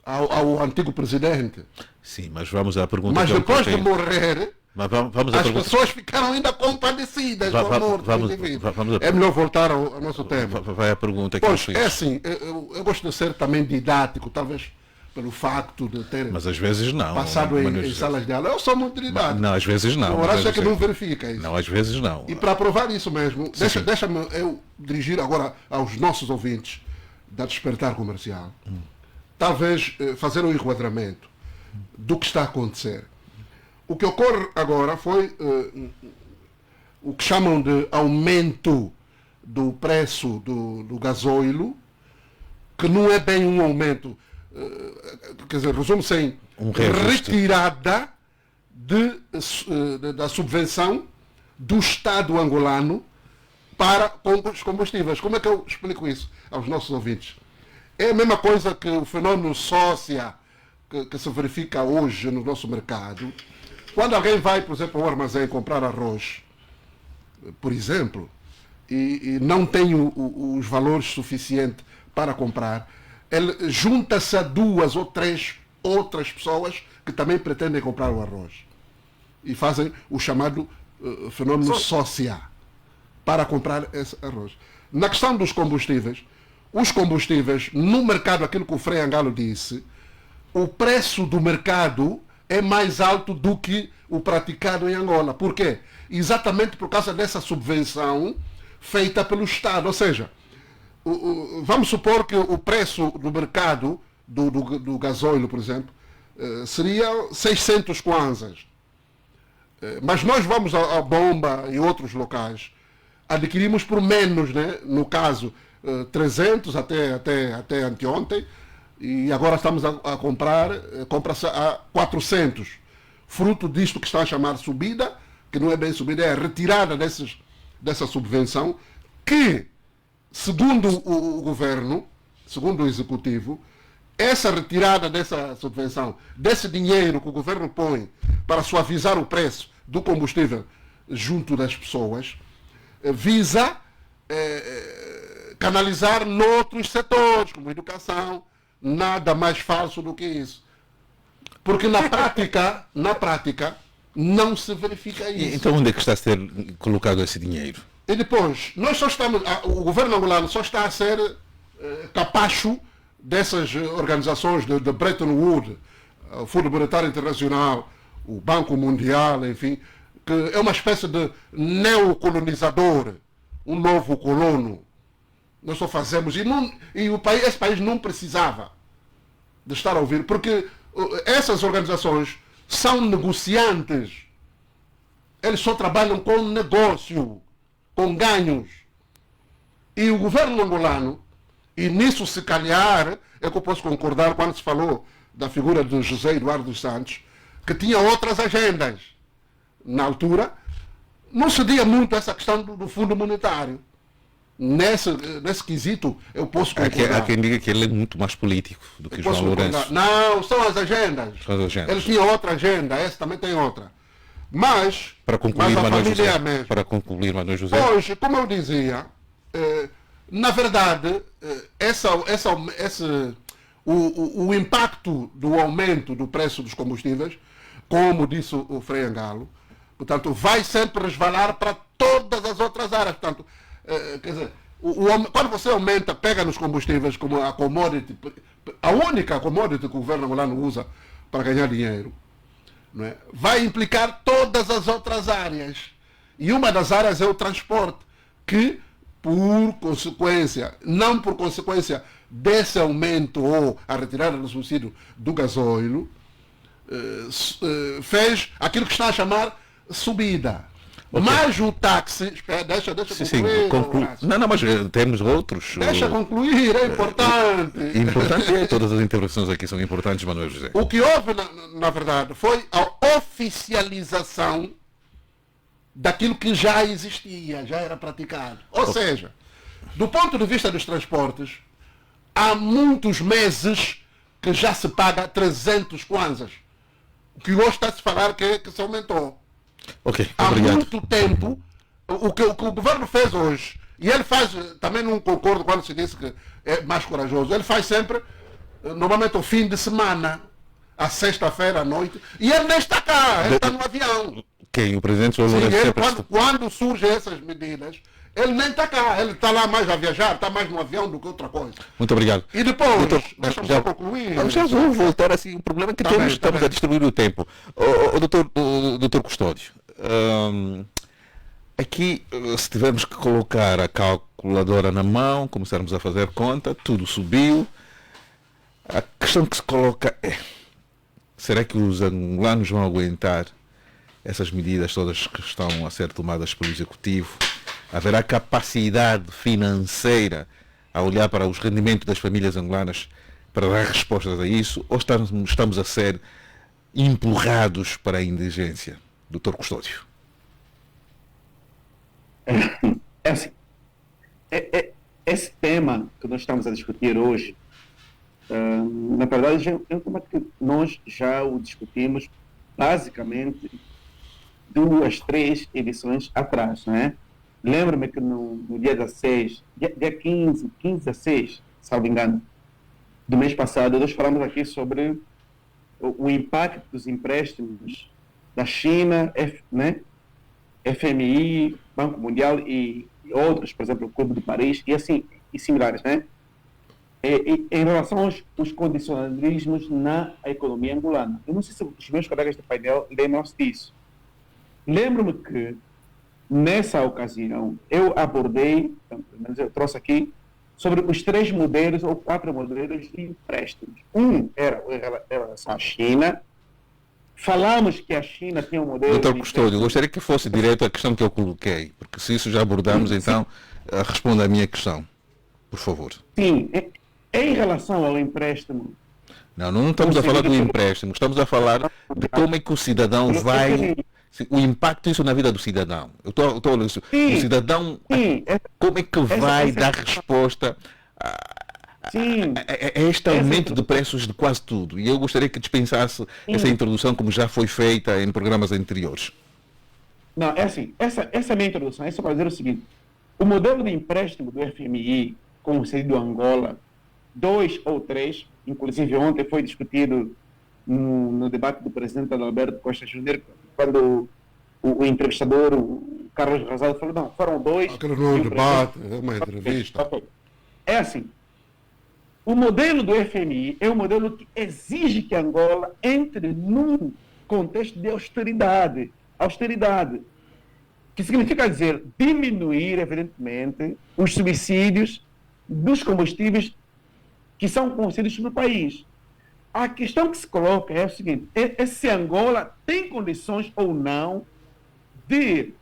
ao antigo presidente. Sim, mas vamos à pergunta. Mas depois de morrer, as pessoas ficaram ainda compadecidas com a morte do indivíduo. É melhor voltar ao nosso tema. Vai à pergunta que pois, é assim, eu gosto de ser também didático, talvez pelo facto de ter mas às vezes não, passado em salas de aula. Eu sou muito didático. Não, às vezes não. O Horácio é que não verifica isso. Não, às vezes não. E para provar isso mesmo, deixa-me eu dirigir agora aos nossos ouvintes da Despertar Comercial. Talvez fazer um enquadramento do que está a acontecer. O que ocorre agora foi o que chamam de aumento do preço do gasóleo, que não é bem um aumento, quer dizer, resume-se em retirada da subvenção do Estado angolano para os combustíveis. Como é que eu explico isso aos nossos ouvintes? É a mesma coisa que o fenômeno sócia que se verifica hoje no nosso mercado. Quando alguém vai, por exemplo, ao armazém comprar arroz, por exemplo, e não tem os valores suficientes para comprar, ele junta-se a 2 ou 3 outras pessoas que também pretendem comprar o arroz. E fazem o chamado fenômeno sócia para comprar esse arroz. Na questão dos combustíveis, os combustíveis, no mercado, aquilo que o Frei Angalo disse, o preço do mercado é mais alto do que o praticado em Angola. Por quê? Exatamente por causa dessa subvenção feita pelo Estado. Ou seja, vamos supor que o preço do mercado do gasóleo, por exemplo, seria 600 kwanzas. Mas nós vamos à bomba e outros locais, adquirimos por menos, né? No caso, 300 até anteontem, e agora estamos a compra-se a 400. Fruto disto que está a chamar subida, que não é bem subida, é a retirada dessa subvenção, que, segundo o governo, segundo o executivo, essa retirada dessa subvenção, desse dinheiro que o governo põe para suavizar o preço do combustível junto das pessoas, visa canalizar noutros setores, como educação. Nada mais falso do que isso. Porque na prática, não se verifica isso. Então onde é que está a ser colocado esse dinheiro? E depois, nós só estamos, o governo angolano só está a ser capacho dessas organizações de Bretton Woods, o Fundo Monetário Internacional, o Banco Mundial, enfim, que é uma espécie de neocolonizador, um novo colono. Nós só fazemos, esse país não precisava de estar a ouvir, porque essas organizações são negociantes. Eles só trabalham com negócio, com ganhos. E o governo angolano, e nisso se calhar, é que eu posso concordar quando se falou da figura de José Eduardo dos Santos, que tinha outras agendas. Na altura, não se dia muito essa questão do Fundo Monetário. Nesse quesito, eu posso concordar. Há quem diga que ele é muito mais político do que João Lourenço. Não, são as agendas. Eles tinham outra agenda, esse também tem outra. Mas, para concluir, Manuel José. Hoje, como eu dizia, na verdade, o impacto do aumento do preço dos combustíveis, como disse o Frei Angalo, portanto, vai sempre resvalar para todas as outras áreas. Portanto, quer dizer, quando você aumenta, pega nos combustíveis como a commodity, a única commodity que o governo angolano usa para ganhar dinheiro, não é? Vai implicar todas as outras áreas. E uma das áreas é o transporte, que por consequência, não por consequência desse aumento ou a retirada do subsídio do gasóleo, fez aquilo que está a chamar subida. Okay. Mas o táxi... Deixa concluir. Não, mas temos outros... Deixa concluir, é importante. Importante, todas as intervenções aqui são importantes, Manuel José. O que houve, na verdade, foi a oficialização daquilo que já existia, já era praticado. Ou seja, do ponto de vista dos transportes, há muitos meses que já se paga 300 kwanzas. O que hoje está a se falar que se aumentou. Ok, há obrigado. muito tempo, o que o governo fez hoje, e ele faz, também não concordo quando se disse que é mais corajoso, ele faz sempre, normalmente o fim de semana, a sexta-feira à noite, e ele nem está cá, ele está no avião. Quem? O presidente João Sim, Lourenço ele, sempre quando surgem essas medidas, ele nem está cá, ele está lá mais a viajar, está mais no avião do que outra coisa. Muito obrigado. E depois, Doutor, deixa-me já só concluir. Já vou voltar assim, o problema é que estamos a distribuir o tempo. Doutor Custódio, aqui, se tivermos que colocar a calculadora na mão, começarmos a fazer conta, tudo subiu. A questão que se coloca é, será que os angolanos vão aguentar essas medidas todas que estão a ser tomadas pelo Executivo? Haverá capacidade financeira a olhar para os rendimentos das famílias angolanas para dar respostas a isso? Ou estamos a ser empurrados para a indigência? Doutor Custódio. É assim, esse tema que nós estamos a discutir hoje, na verdade, é um tema que nós já o discutimos basicamente 2, 3 edições atrás, não é? Lembro-me que no dia 16, dia 15, 16, salvo engano, do mês passado, nós falamos aqui sobre o impacto dos empréstimos da China, né? FMI, Banco Mundial e outros, por exemplo, o Clube de Paris e assim, e similares, né? Em relação aos condicionalismos na economia angolana. Eu não sei se os meus colegas de painel lembram-se disso. Lembro-me que, nessa ocasião, eu abordei, pelo menos eu trouxe aqui, sobre os 3 modelos ou 4 modelos de empréstimos. Um era em relação à China. Falamos que a China tinha um modelo... Doutor Custódio, gostaria que fosse direto à questão que eu coloquei, porque se isso já abordamos, então responda à minha questão, por favor. Sim, em relação ao empréstimo... Não estamos a falar do empréstimo, estamos a falar de como é que o cidadão vai... O impacto disso na vida do cidadão. Eu estou olhando isso. O cidadão, como é que vai dar resposta a este aumento de preços de quase tudo? E eu gostaria que dispensasse essa introdução, como já foi feita em programas anteriores. Não, é assim, essa minha introdução é só para dizer o seguinte: o modelo de empréstimo do FMI, concedido a Angola, 2 ou 3, inclusive ontem foi discutido no debate do presidente Alberto Costa Júnior, quando o entrevistador, o Carlos Rosado, falou, não, foram 2. Aquilo não é um debate, é uma entrevista. É assim, o modelo do FMI é um modelo que exige que Angola entre num contexto de austeridade, que significa dizer diminuir, evidentemente, os subsídios dos combustíveis que são concedidos no país. A questão que se coloca é o seguinte: é se Angola tem condições ou não de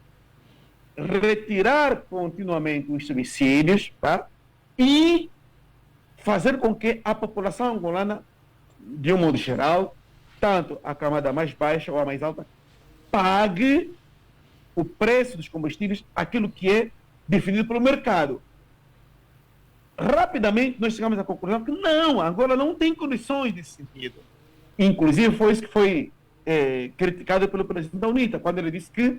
retirar continuamente os subsídios, tá? E fazer com que a população angolana, de um modo geral, tanto a camada mais baixa ou a mais alta, pague o preço dos combustíveis, aquilo que é definido pelo mercado. Rapidamente nós chegamos à conclusão que não, Angola não tem condições nesse sentido. Inclusive foi isso que foi criticado pelo presidente da UNITA, quando ele disse que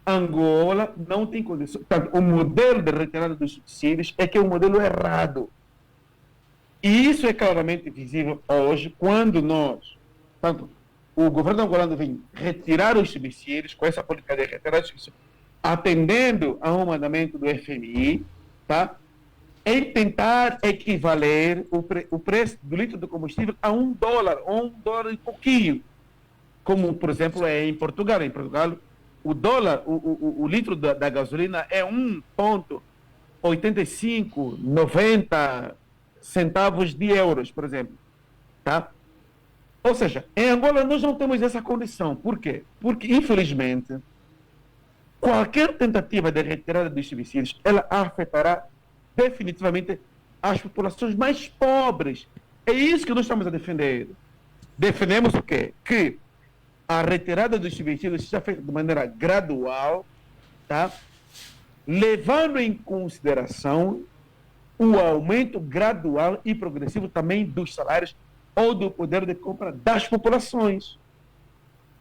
Angola não tem condições. Portanto, o modelo de retirada dos subsídios é que é um modelo errado. E isso é claramente visível hoje, quando nós, portanto, o governo angolano vem retirar os subsídios, com essa política de retirar os subsídios, atendendo a um mandamento do FMI, tá? Em tentar equivaler o preço do litro de combustível a $1, ou $1 e pouquinho, como, por exemplo, é em Portugal. Em Portugal, o dólar, o litro da gasolina é 1,85, 90 centavos de euros, por exemplo. Tá? Ou seja, em Angola nós não temos essa condição. Por quê? Porque, infelizmente, qualquer tentativa de retirada dos subsídios, ela afetará definitivamente as populações mais pobres. É isso que nós estamos a defender. Defendemos o quê? Que a retirada dos subsídios seja feita de maneira gradual, tá? Levando em consideração o aumento gradual e progressivo também dos salários ou do poder de compra das populações.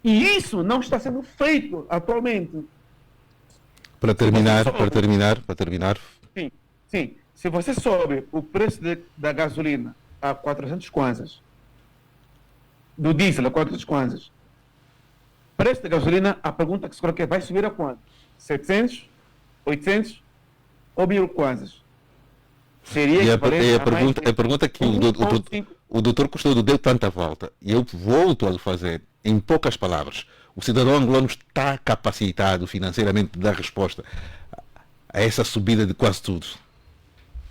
E isso não está sendo feito atualmente. Para terminar. Sim, sim. Se você sobe o preço da gasolina a 400 kwanzas, do diesel a 400 kwanzas, preço da gasolina, a pergunta que se coloca é: vai subir a quanto? 700, 800 ou 1000 kwanzas? Seria a pergunta que o doutor Custódio deu tanta volta, e eu volto a fazer em poucas palavras. O cidadão angolano está capacitado financeiramente de dar resposta a essa subida de quase tudo?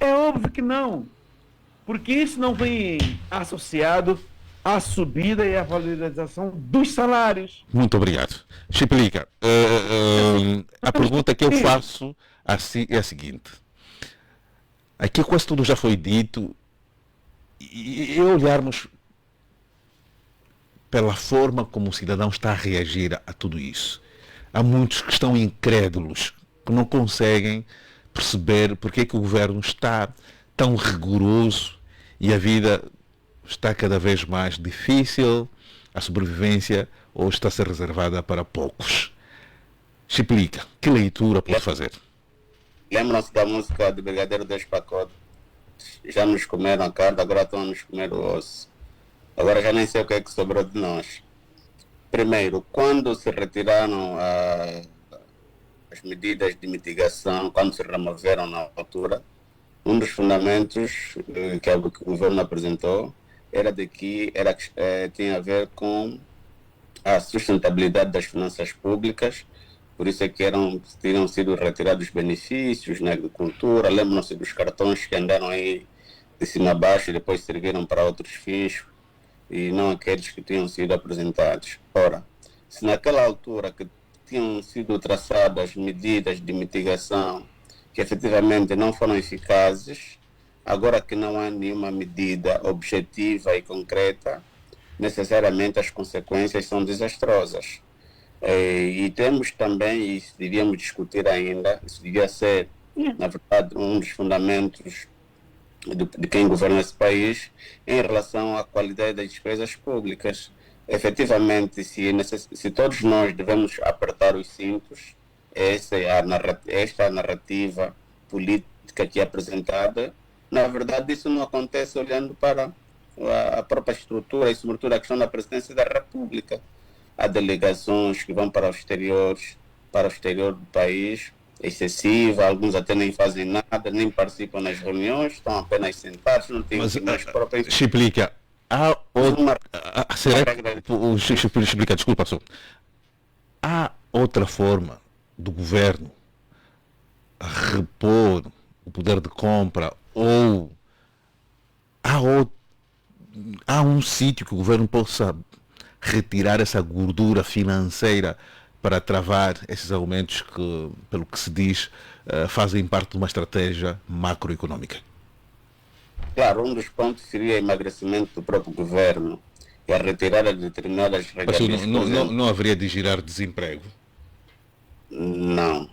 É óbvio que não, porque isso não vem associado à subida e à valorização dos salários. Muito obrigado. Chiplica, a pergunta que eu faço é a seguinte. Aqui quase tudo já foi dito, e olharmos pela forma como o cidadão está a reagir a tudo isso. Há muitos que estão incrédulos, que não conseguem perceber porque é que o governo está tão rigoroso e a vida está cada vez mais difícil, a sobrevivência ou está a ser reservada para poucos. Explica, que leitura pode fazer? Lembram-se da música do Brigadeiro dos Pacotes? Já nos comeram a carne, agora estão a nos comer o osso. Agora já nem sei o que é que sobrou de nós. Primeiro, quando se retiraram as medidas de mitigação, quando se removeram na altura, um dos fundamentos que o governo apresentou era de que tinha a ver com a sustentabilidade das finanças públicas. Por isso é que teriam sido retirados os benefícios na agricultura. Lembram-se dos cartões que andaram aí de cima a baixo e depois serviram para outros fins, e não aqueles que tinham sido apresentados. Ora, se naquela altura que tinham sido traçadas medidas de mitigação que efetivamente não foram eficazes, agora que não há nenhuma medida objetiva e concreta, necessariamente as consequências são desastrosas. E temos também, e isso devíamos discutir ainda, isso devia ser, na verdade, um dos fundamentos de quem governa esse país, em relação à qualidade das despesas públicas. Efetivamente, se todos nós devemos apertar os cintos, esta é a narrativa política que é apresentada. Na verdade, isso não acontece olhando para a própria estrutura e, sobretudo, a questão da presidência da República. Há delegações que vão para o exterior do país, excessiva, alguns até nem fazem nada, nem participam nas reuniões, estão apenas sentados, não têm opiniões próprias. Explica, desculpa, só. Há outra forma do governo repor o poder de compra, ou há um sítio que o governo possa retirar essa gordura financeira para travar esses aumentos que, pelo que se diz, fazem parte de uma estratégia macroeconómica? Claro, um dos pontos seria o emagrecimento do próprio governo e a retirada de determinadas regalias. Não haveria de gerar desemprego? Não.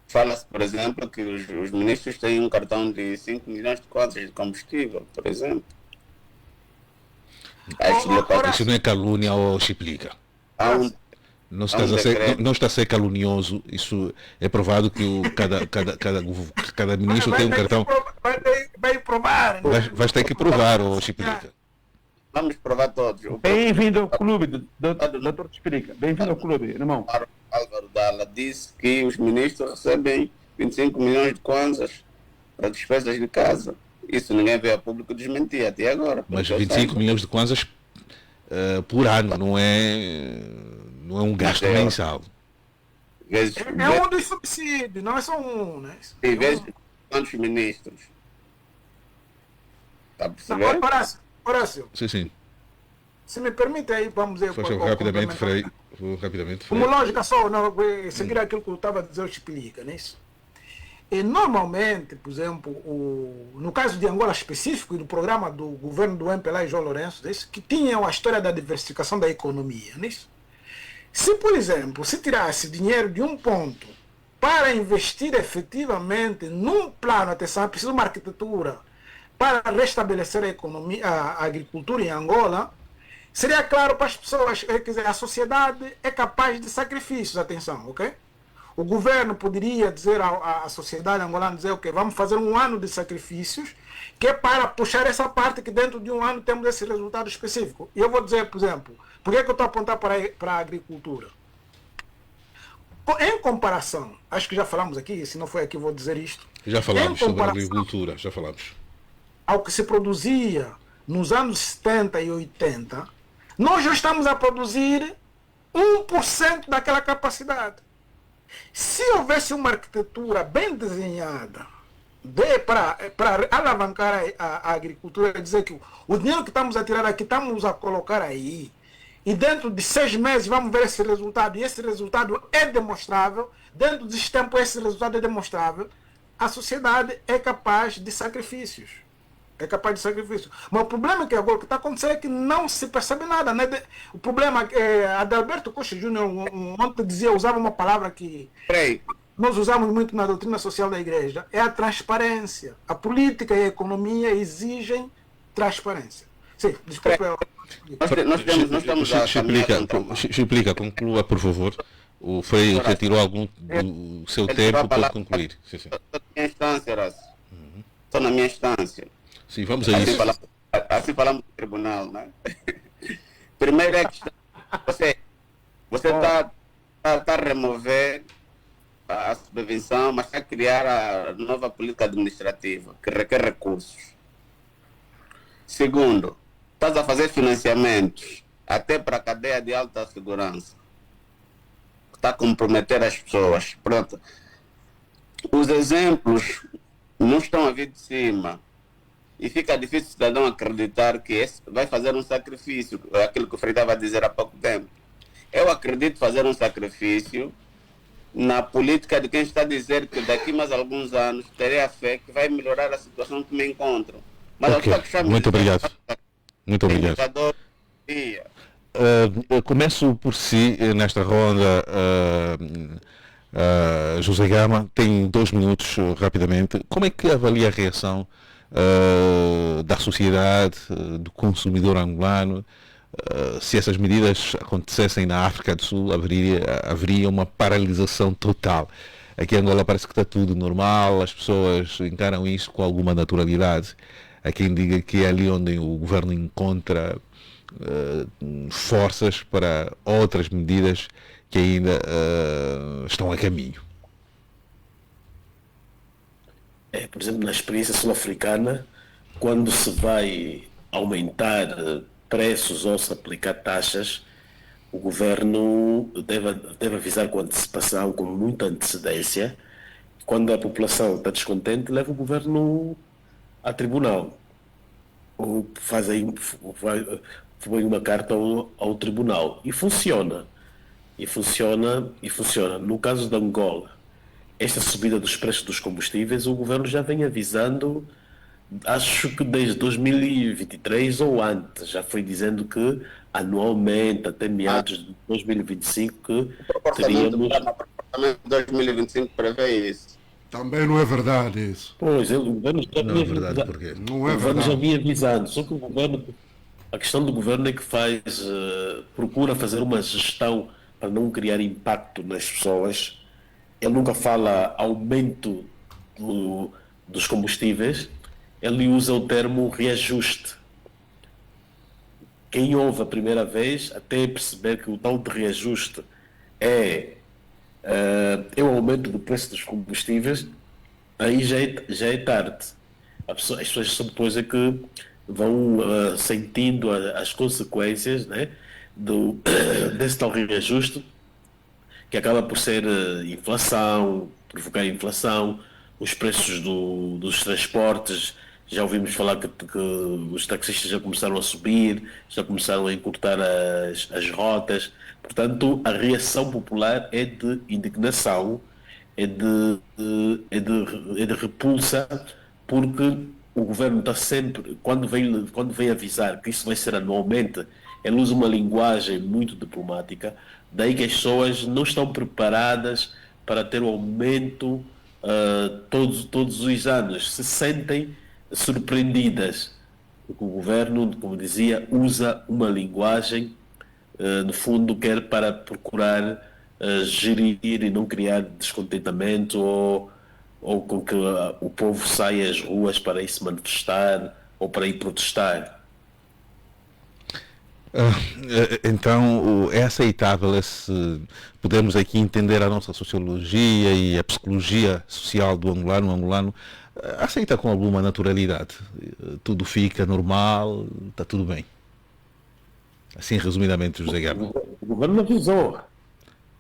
Fala-se, por exemplo, que os ministros têm um cartão de 5 milhões de quadros de combustível, por exemplo. Isso não é calúnia ou explica? Não está a ser calunioso. Isso é provado que cada ministro tem um cartão. Vai provar. Vai ter que provar, ou explica. Vamos provar todos. Bem-vindo ao clube, doutor Explica. Bem-vindo ao clube, irmão. Álvaro Dalla disse que os ministros recebem 25 milhões de kwanzas para despesas de casa. Isso ninguém veio a público desmentir até agora. Mas 25 milhões de kwanzas por ano, não é um gasto mensal. É um dos subsídios, não é só um, né? Em vez de quantos ministros? Está percebendo? Horácio. Sim. Se me permite aí, vamos ver. Rapidamente, Frei. Como lógica só, não, seguir aquilo que eu estava a dizer, o Explica, não é isso? E normalmente, por exemplo, no caso de Angola específico e do programa do governo do MPLA e João Lourenço, que tinham a história da diversificação da economia, não é isso? Se, por exemplo, se tirasse dinheiro de um ponto para investir efetivamente num plano, atenção, é preciso uma arquitetura para restabelecer a economia, a agricultura em Angola, seria claro para as pessoas, quer dizer, a sociedade é capaz de sacrifícios, atenção, ok? O governo poderia dizer à sociedade angolana, dizer, ok, vamos fazer um ano de sacrifícios, que é para puxar essa parte que dentro de um ano temos esse resultado específico. E eu vou dizer, por exemplo, por que eu estou a apontar para a agricultura? Em comparação, acho que já falamos aqui, se não foi aqui vou dizer isto. Já falamos sobre a agricultura, já falamos. Ao que se produzia nos anos 70 e 80, nós já estamos a produzir 1% daquela capacidade. Se houvesse uma arquitetura bem desenhada para alavancar a agricultura, dizer que o dinheiro que estamos a tirar aqui, estamos a colocar aí, e dentro de 6 meses vamos ver esse resultado, e esse resultado é demonstrável, dentro desse tempo esse resultado é demonstrável, a sociedade é capaz de sacrifícios. É capaz de sacrifício. Mas o problema é que agora o que está acontecendo é que não se percebe nada. Né? O problema é Adalberto Costa Júnior ontem dizia, usava uma palavra que nós usamos muito na doutrina social da igreja, é a transparência. A política e a economia exigem transparência. Sim, desculpa. Nós explica, conclua, por favor. O Frei retirou algum do seu tempo, pode concluir. Sim. Estou na minha instância. Sim, vamos a isso. Assim falamos do tribunal, né? Primeira questão, você está a remover a subvenção, mas está a criar a nova política administrativa, que requer recursos. Segundo, estás a fazer financiamentos, até para a cadeia de alta segurança, que está a comprometer as pessoas. Pronto. Os exemplos não estão a vir de cima. E fica difícil o cidadão acreditar que esse vai fazer um sacrifício, aquilo que o Frei estava a dizer há pouco tempo. Eu acredito fazer um sacrifício na política de quem está a dizer que daqui mais alguns anos terei a fé que vai melhorar a situação que me encontro. Mas okay. Muito obrigado. Muito obrigado. Começo por si nesta ronda. José Gama, tem 2 minutos rapidamente. Como é que avalia a reação da sociedade, do consumidor angolano? Se essas medidas acontecessem na África do Sul, haveria uma paralisação total. Aqui em Angola parece que está tudo normal, as pessoas encaram isso com alguma naturalidade. Há quem diga que é ali onde o governo encontra forças para outras medidas que ainda estão a caminho. Por exemplo, na experiência sul-africana, quando se vai aumentar preços ou se aplicar taxas, o governo deve avisar com antecipação, com muita antecedência. Quando a população está descontente, leva o governo a tribunal. Ou põe uma carta ao tribunal. E funciona. No caso de Angola, esta subida dos preços dos combustíveis, o governo já vem avisando, acho que desde 2023 ou antes, já foi dizendo que anualmente, até meados de 2025, que teríamos... O Proporcionamento de 2025 prevê isso. Também não é verdade isso. Pois, o governo já não é verdade, porque não é o governo já vinha avisando, só que o governo, a questão do governo é que procura fazer uma gestão para não criar impacto nas pessoas. Ele nunca fala aumento dos combustíveis, ele usa o termo reajuste. Quem ouve a primeira vez, até perceber que o tal de reajuste é o aumento do preço dos combustíveis, aí já é tarde. As pessoas só depois é que vão sentindo as consequências, né, desse tal reajuste, que acaba por ser inflação, provocar inflação, os preços dos transportes. Já ouvimos falar que os taxistas já começaram a subir, já começaram a encurtar as rotas. Portanto, a reação popular é de indignação, é de repulsa, porque o governo está sempre, quando vem avisar que isso vai ser anualmente, ele usa uma linguagem muito diplomática, daí que as pessoas não estão preparadas para ter o aumento todos os anos. Se sentem surpreendidas. Porque o governo, como dizia, usa uma linguagem, no fundo, quer para procurar gerir e não criar descontentamento ou com que o povo saia às ruas para ir se manifestar ou para ir protestar. Então é aceitável podemos aqui entender a nossa sociologia e a psicologia social do angolano. O angolano aceita com alguma naturalidade, tudo fica normal, está tudo bem. Assim, resumidamente, José Gama. O governo avisou.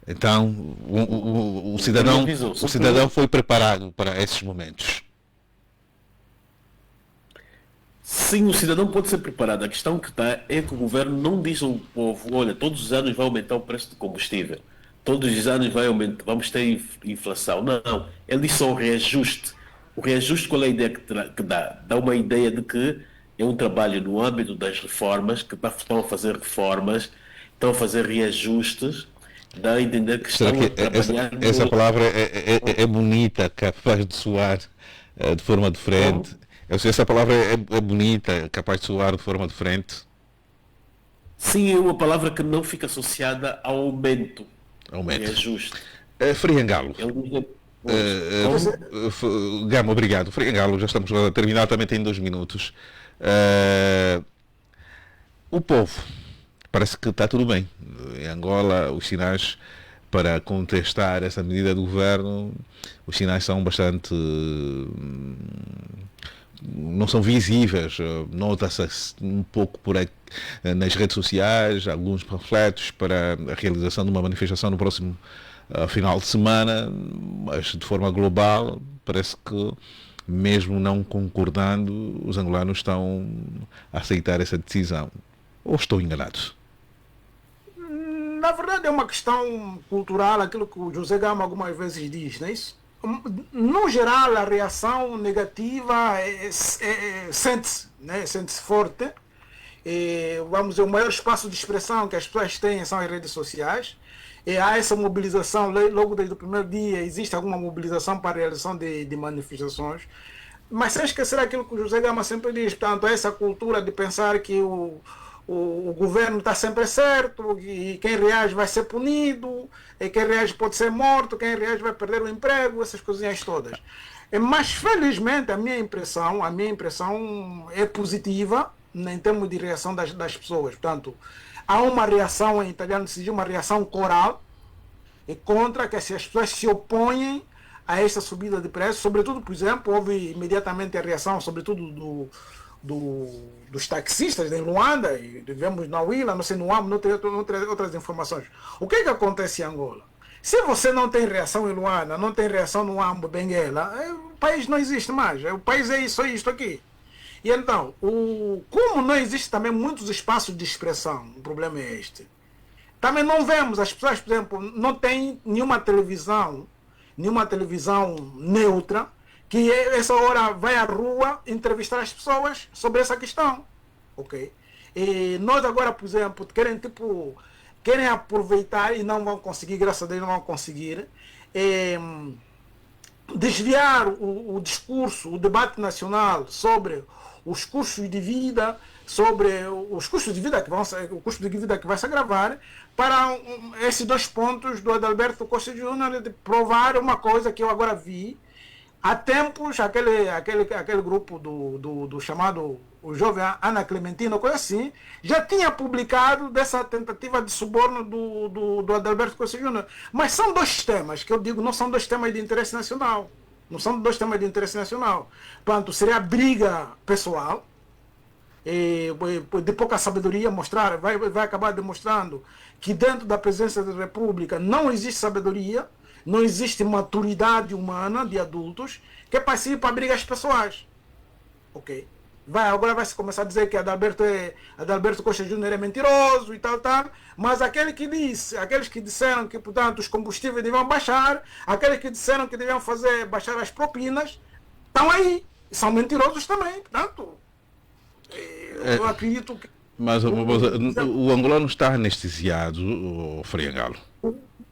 Então o cidadão foi preparado para esses momentos. Sim, o cidadão pode ser preparado. A questão que está é que o governo não diz ao povo: olha, todos os anos vai aumentar o preço do combustível, todos os anos vamos ter inflação. Não, ele diz só o reajuste. O reajuste, qual é a ideia que dá? Dá uma ideia de que é um trabalho no âmbito das reformas, que estão a fazer reformas, estão a fazer reajustes, dá a entender que estão a trabalhar... Essa palavra é bonita, capaz de soar de forma diferente. Eu sei, essa palavra é bonita, capaz de soar de forma diferente. Sim, é uma palavra que não fica associada ao aumento. Reajuste. Friangalo. Gama, obrigado. Friangalo, já estamos a terminar, também tem 2 minutos. O povo, parece que está tudo bem. Em Angola, os sinais para contestar essa medida do governo, os sinais são bastante... não são visíveis, nota-se um pouco por aí nas redes sociais, alguns panfletos para a realização de uma manifestação no próximo final de semana, mas de forma global parece que, mesmo não concordando, os angolanos estão a aceitar essa decisão. Ou estou enganado? Na verdade é uma questão cultural, aquilo que o José Gama algumas vezes diz, não é isso? No geral, a reação negativa sente-se, né? Sente-se forte. Vamos dizer, o maior espaço de expressão que as pessoas têm são as redes sociais. Há essa mobilização, logo desde o primeiro dia, existe alguma mobilização para a realização de manifestações. Mas sem esquecer aquilo que o José Gama sempre diz, portanto, essa cultura de pensar que o governo está sempre certo, e quem reage vai ser punido, e quem reage pode ser morto, quem reage vai perder o emprego, essas coisinhas todas. Mas felizmente a minha impressão é positiva em termos de reação das pessoas. Portanto, há uma reação, em italiano se diz uma reação coral, contra que as pessoas se opõem a esta subida de preços. Sobretudo, por exemplo, houve imediatamente a reação, sobretudo dos taxistas em Luanda, e vemos na Huila, não sei, no Ambo, não tem outras informações. O que acontece em Angola? Se você não tem reação em Luanda, não tem reação no Ambo, Benguela, o país não existe mais. O país é isso, isto aqui. E então, como não existe também muitos espaços de expressão, o problema é este. Também não vemos, as pessoas, por exemplo, não tem nenhuma televisão neutra, que essa hora vai à rua entrevistar as pessoas sobre essa questão, ok? E nós agora, por exemplo, querem aproveitar e não vão conseguir, graças a Deus não vão conseguir, desviar o discurso, o debate nacional sobre os custos de vida, o custo de vida que vai se agravar, para esses 2 pontos do Adalberto Costa Júnior, de provar uma coisa que eu agora vi. Há tempos, aquele grupo do chamado o jovem Ana Clementina, coisa assim, já tinha publicado dessa tentativa de suborno do Adalberto Costa Júnior. Mas são 2 temas, que eu digo, não são 2 temas de interesse nacional. Não são 2 temas de interesse nacional. Portanto, seria briga pessoal, de pouca sabedoria, vai acabar demonstrando que dentro da presidência da República não existe sabedoria, não existe maturidade humana de adultos que passe para brigas pessoais. Ok? Agora vai se começar a dizer que Adalberto Costa Júnior é mentiroso e tal, mas aqueles que disseram que, portanto, os combustíveis deviam baixar, aqueles que disseram que deviam baixar as propinas, estão aí, são mentirosos também, portanto, eu acredito que... Mas o angolano está anestesiado, Friangalo.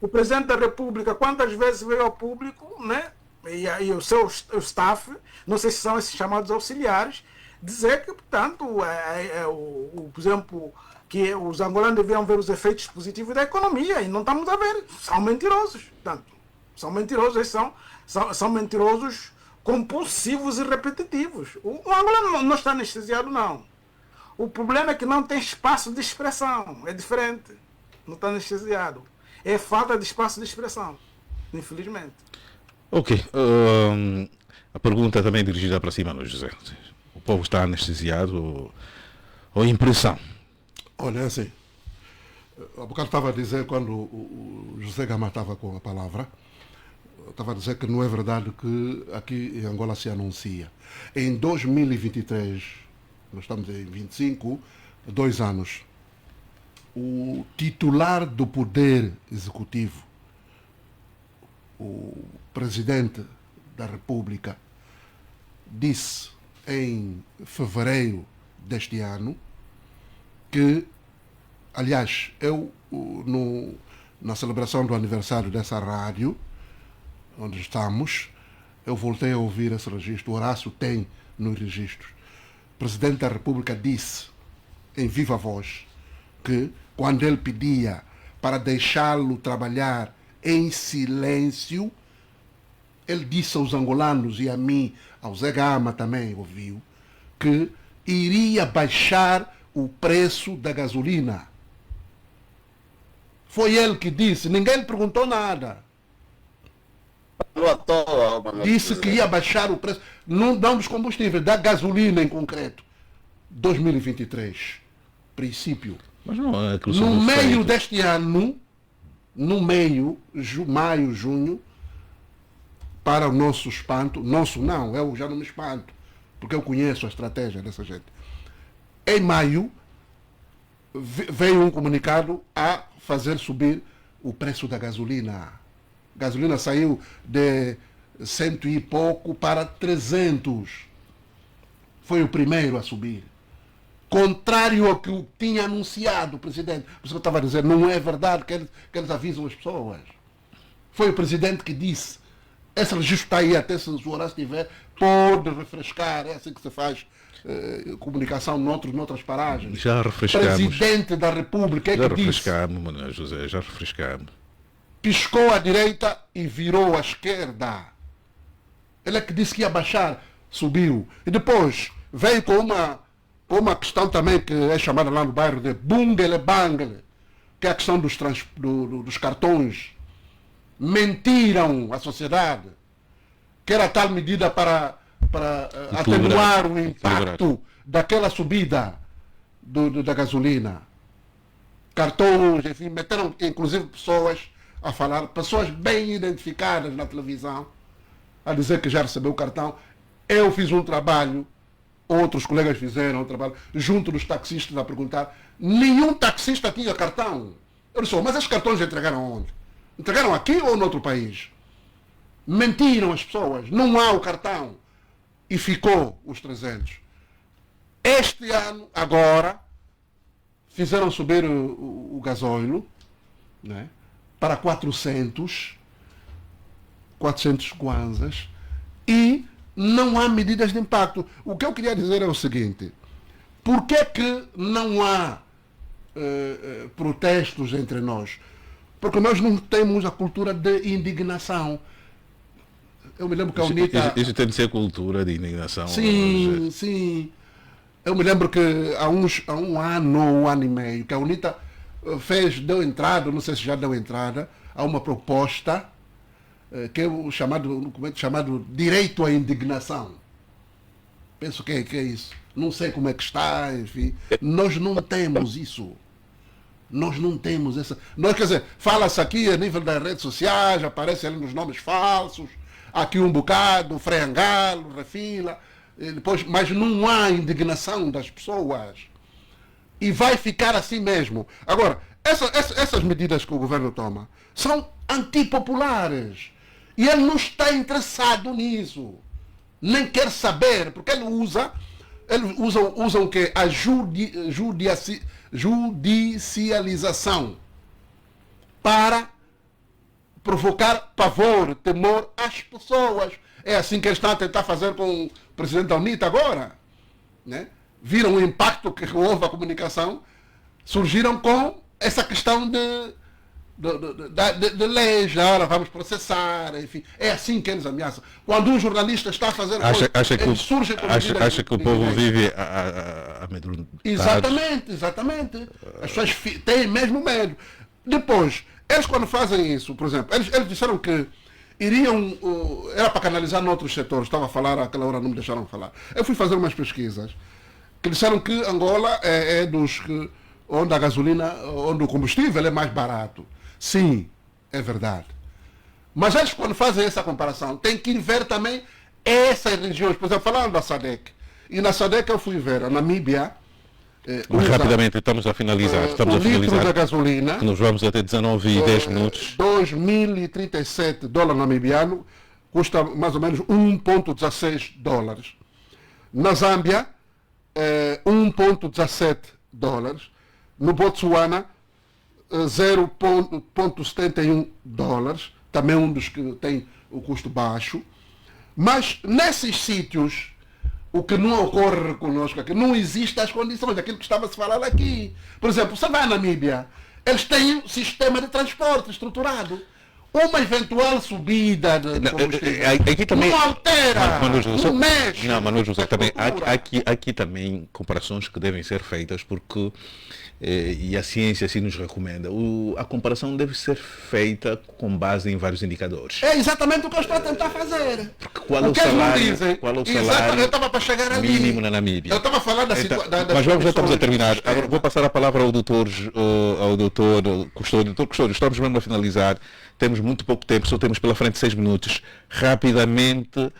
O presidente da República, quantas vezes veio ao público, né, e o seu o staff, não sei se são esses chamados auxiliares, dizer que, portanto, por exemplo, que os angolanos deviam ver os efeitos positivos da economia e não estamos a ver. São mentirosos. Portanto, são mentirosos, eles são mentirosos compulsivos e repetitivos. O angolano não está anestesiado, não. O problema é que não tem espaço de expressão. É diferente. Não está anestesiado. É falta de espaço de expressão, infelizmente. Ok. A pergunta também é dirigida para cima, no José. O povo está anestesiado ou impressão? Olha, é assim. Há bocado estava a dizer, quando o José Gama estava com a palavra, estava a dizer que não é verdade que aqui em Angola se anuncia. Em 2023, nós estamos em 25, 2 anos, o titular do Poder Executivo, o Presidente da República, disse em fevereiro deste ano que, aliás, eu na celebração do aniversário dessa rádio, onde estamos, eu voltei a ouvir esse registro, o Horácio tem nos registros. O Presidente da República disse, em viva voz, que quando ele pedia para deixá-lo trabalhar em silêncio, ele disse aos angolanos e a mim, ao Zé Gama também ouviu, que iria baixar o preço da gasolina. Foi ele que disse, ninguém lhe perguntou nada. Disse que ia baixar o preço, não dos combustíveis, da gasolina em concreto. 2023, princípio. Mas não é no meio deste ano, maio, junho, para o nosso espanto, eu já não me espanto, porque eu conheço a estratégia dessa gente. Em maio, veio um comunicado a fazer subir o preço da gasolina. A gasolina saiu de 100 e pouco para 300. Foi o primeiro a subir. Contrário ao que tinha anunciado o Presidente. Por isso que eu estava a dizer, não é verdade que eles avisam as pessoas. Foi o Presidente que disse. Esse registro está aí, até se o Horácio tiver, pode refrescar. É assim que se faz comunicação noutras paragens. Já refrescamos. Presidente da República, já refrescamos, Manuel José, já refrescamos. Piscou à direita e virou à esquerda. Ele é que disse que ia baixar, subiu. E depois veio com uma questão também que é chamada lá no bairro de bungle-bangle, que é a questão dos cartões. Mentiram à sociedade que era tal medida para atenuar o impacto daquela subida da gasolina. Cartões, enfim, meteram inclusive pessoas a falar, pessoas bem identificadas na televisão, a dizer que já recebeu o cartão. Eu fiz um trabalho, outros colegas fizeram um trabalho, junto dos taxistas a perguntar, nenhum taxista tinha cartão. Eu disse, mas esses cartões entregaram onde? Entregaram aqui ou noutro país? Mentiram as pessoas, não há o cartão. E ficou os 300. Este ano, agora, fizeram subir o gasóleo, né, para 400 kwanzas e não há medidas de impacto. O que eu queria dizer é o seguinte, por que não há protestos entre nós? Porque nós não temos a cultura de indignação. Eu me lembro que a UNITA... Isso tem de ser cultura de indignação. Sim, sim. Eu me lembro que há um ano ou um ano e meio, que a UNITA deu entrada, não sei se já deu entrada, a uma proposta que é o documento chamado Direito à Indignação. Penso que é isso. Não sei como é que está, enfim. Nós não temos isso. Nós não temos essa... Quer dizer, fala-se aqui a nível das redes sociais, aparecem ali nos nomes falsos, aqui um bocado, Freangalo, Refila, depois, mas não há indignação das pessoas. E vai ficar assim mesmo. Agora, essas medidas que o governo toma são antipopulares. E ele não está interessado nisso. Nem quer saber, porque ele usa o quê? A judicialização para provocar pavor, temor às pessoas. É assim que eles estão a tentar fazer com o presidente da UNITA agora. Né? Viram o impacto que houve a comunicação, surgiram com essa questão de leis, agora vamos processar, enfim. É assim que eles ameaçam. Quando um jornalista está a fazer eles surgem com acha que o povo vive amedrontado? Exatamente. As pessoas têm mesmo medo. Depois, eles quando fazem isso, por exemplo, eles disseram que iriam, era para canalizar noutros setores, estava a falar, àquela hora não me deixaram falar. Eu fui fazer umas pesquisas, que disseram que Angola é dos que, onde a gasolina, onde o combustível é mais barato. Sim, é verdade. Mas eles quando fazem essa comparação, têm que ver também essas regiões, por exemplo, falando da SADC. E na SADC eu fui ver, a Namíbia, mas rapidamente estamos a finalizar. O litro da gasolina, que nos vamos até 19 e 10 minutos. $2.037 namibiano, custa mais ou menos $1.16. Na Zâmbia, $1.17. No Botsuana, $0.71. Também um dos que tem o custo baixo. Mas nesses sítios, o que não ocorre conosco aqui, não existem as condições, aquilo que estava a se falar aqui. Por exemplo, você vai à Namíbia, eles têm um sistema de transporte estruturado. Uma eventual subida de combustível aqui também não altera, não mexe. Não, Manu José, também, aqui também comparações que devem ser feitas, porque e a ciência assim nos recomenda. A comparação deve ser feita com base em vários indicadores. É exatamente o que eu estou a tentar fazer. Porque qual é o salário eu estava para chegar ali. Mínimo na Namíbia. Eu estava a falar da situação. Mas já estamos a terminar. Agora vou passar a palavra ao doutor Custódio. Doutor Custódio, estamos mesmo a finalizar. Temos muito pouco tempo, só temos pela frente 6 minutos. Rapidamente,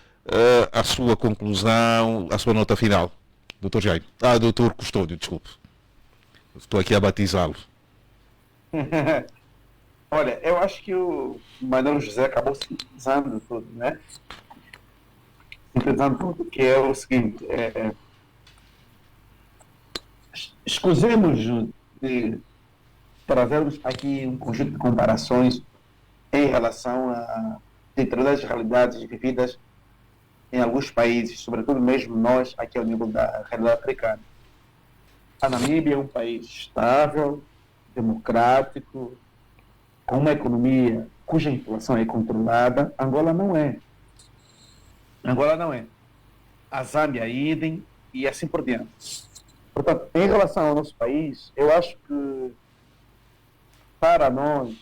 a sua conclusão, a sua nota final. Doutor Jaime. Doutor Custódio, desculpe. Estou aqui a batizá-lo. Olha, eu acho que o Manuel José acabou sintetizando tudo, né? Sintetizando tudo, que é o seguinte, escusemos de trazermos aqui um conjunto de comparações em relação a determinadas realidades vividas em alguns países, sobretudo mesmo nós aqui ao nível da realidade africana. A Namíbia é um país estável, democrático, com uma economia cuja inflação é controlada. Angola não é. A Zâmbia, idem, e assim por diante. Portanto, em relação ao nosso país, eu acho que para nós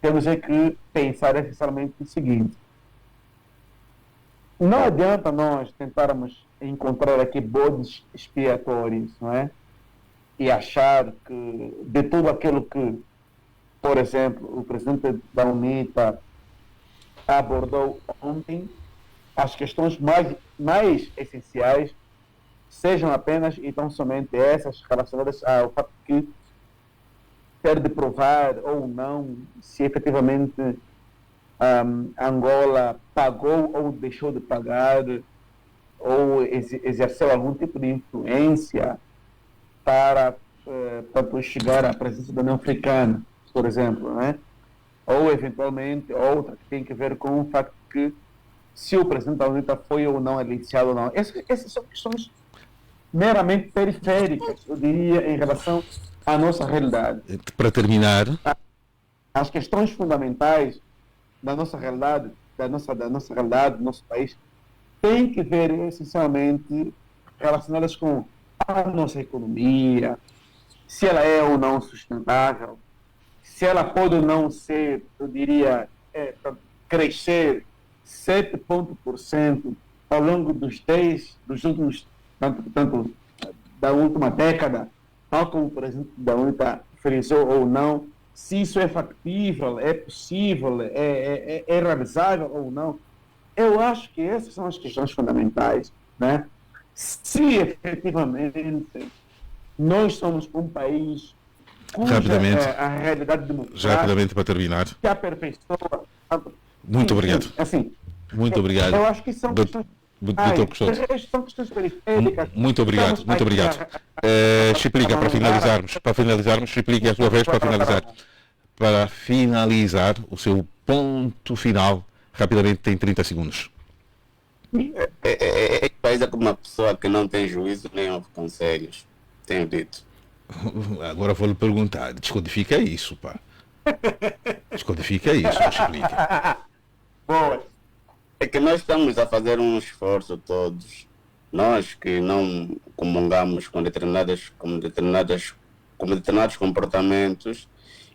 temos que pensar essencialmente o seguinte: não adianta nós tentarmos encontrar aqui bodes expiatórios, não é? E achar que de tudo aquilo que, por exemplo, o presidente da UNITA abordou ontem, as questões mais essenciais sejam apenas e tão somente essas relacionadas ao fato que ter de provar ou não se efetivamente Angola pagou ou deixou de pagar ou exerceu algum tipo de influência para chegar à presença da União Africana, por exemplo, né? Ou eventualmente outra que tem que ver com o facto que se o presidente da UNITA foi ou não aliciado ou não. Essas são questões meramente periféricas, eu diria, em relação à nossa realidade. Para terminar, as questões fundamentais da nossa realidade, da nossa realidade, do nosso país, tem que ver essencialmente relacionadas com a nossa economia, se ela é ou não sustentável, se ela pode ou não ser, eu diria, crescer 7 pontos por cento ao longo dos últimos, tanto da última década, tal como o presidente da UNITA frisou ou não, se isso é factível, é possível, é realizável ou não. Eu acho que essas são as questões fundamentais, né? Se efetivamente nós somos um país cuja a realidade democrática, rapidamente para terminar, que aperfeiçoa. Muito obrigado. Assim, muito obrigado. Eu acho que são questões. São questões periféricas. Muito obrigado, muito obrigado. Chiplica, para finalizarmos, Chiplica, a sua vez para finalizar. para finalizar o seu ponto final. Rapidamente, tem 30 segundos. País é como uma pessoa que não tem juízo nem ouve conselhos. Tenho dito. Agora vou lhe perguntar, descodifica isso, pá. Descodifica isso, explica. Boa. É que nós estamos a fazer um esforço todos. Nós que não comungamos com determinados comportamentos,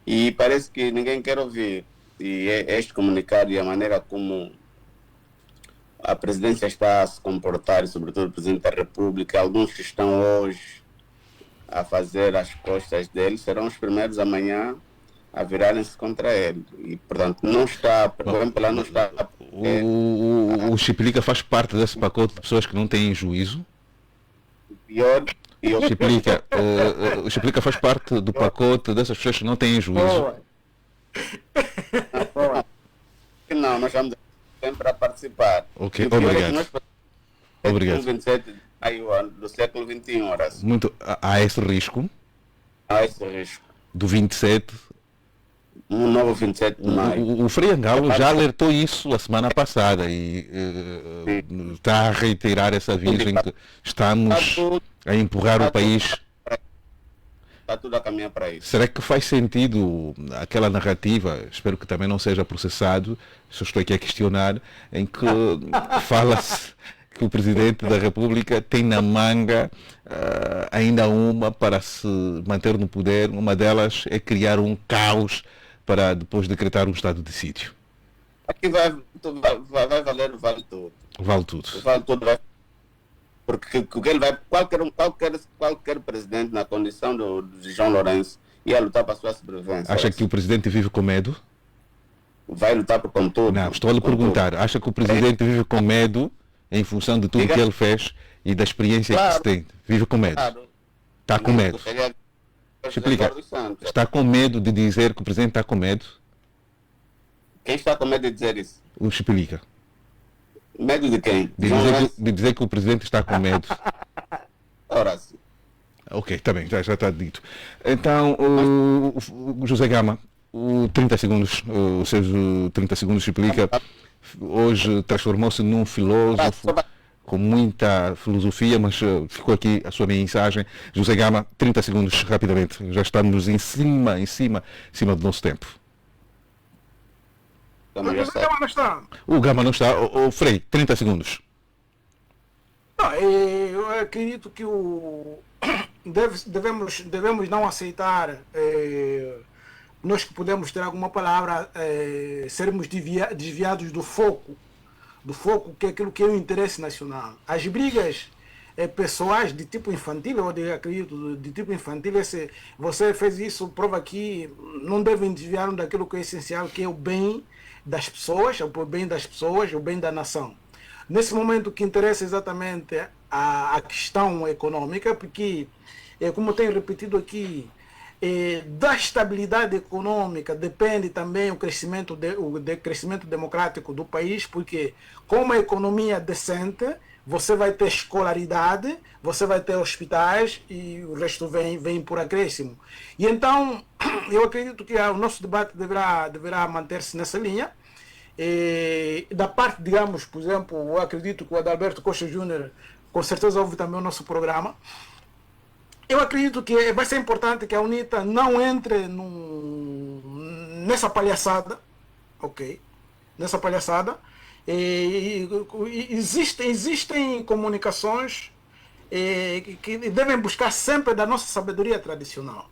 e parece que ninguém quer ouvir. E este comunicado e a maneira como a presidência está a se comportar, e sobretudo o Presidente da República, alguns que estão hoje a fazer as costas dele, serão os primeiros amanhã a virarem-se contra ele. E, portanto, não está, por exemplo, lá não está... O Chipilica faz parte desse pacote de pessoas que não têm juízo? Pior... O Chipilica faz parte do pacote dessas pessoas que não têm juízo? Não, nós estamos sempre a participar. Ok, obrigado. Obrigado. 27 do século XXI, Horácio. Há esse risco? Há esse risco. Do 27? Um novo 27 de maio. O Frei Angalo já alertou isso a semana passada e está a reiterar essa virgem que estamos a empurrar o país. Está tudo a caminhar para isso. Será que faz sentido aquela narrativa, espero que também não seja processado, se eu estou aqui a questionar, em que fala-se que o Presidente da República tem na manga ainda uma para se manter no poder? Uma delas é criar um caos para depois decretar um estado de sítio. Aqui vai valer, vale tudo. Vale tudo. Vale tudo, porque ele vai, qualquer presidente na condição de João Lourenço ia lutar para a sua sobrevivência. Acha que o presidente vive com medo? Vai lutar por com tudo. Não, estou a lhe perguntar. Acha que o presidente vive com medo em função de tudo que ele fez e da experiência que se tem? Vive com medo? Está com medo? Explica. Está com medo de dizer que o presidente está com medo? Quem está com medo de dizer isso? O Explica. Medo de quem? De dizer que o presidente está com medo. Ora sim. Ok, está bem, já está dito. Então, o José Gama, 30 segundos, os seus 30 segundos Explica, hoje transformou-se num filósofo com muita filosofia, mas ficou aqui a sua mensagem. José Gama, 30 segundos, rapidamente. Já estamos em cima do nosso tempo. O Gama não está. O Frei, 30 segundos. Não, eu acredito que devemos não aceitar, nós que podemos ter alguma palavra, sermos desviados do foco que é aquilo que é o interesse nacional. As brigas pessoais de tipo infantil, eu acredito, de tipo infantil, você fez isso, prova que não devem desviar daquilo que é essencial, que é o bem das pessoas, o bem das pessoas, o bem da nação. Nesse momento, o que interessa exatamente a questão econômica, porque, como eu tenho repetido aqui, da estabilidade econômica depende também o crescimento democrático do país, porque com uma economia decente, você vai ter escolaridade, você vai ter hospitais e o resto vem por acréscimo. E então, eu acredito que o nosso debate deverá manter-se nessa linha. Da parte, digamos, por exemplo, eu acredito que o Adalberto Costa Júnior com certeza ouve também o nosso programa. Eu acredito que vai ser importante que a UNITA não entre nessa palhaçada, ok? Nessa palhaçada. Existem comunicações que devem buscar sempre da nossa sabedoria tradicional.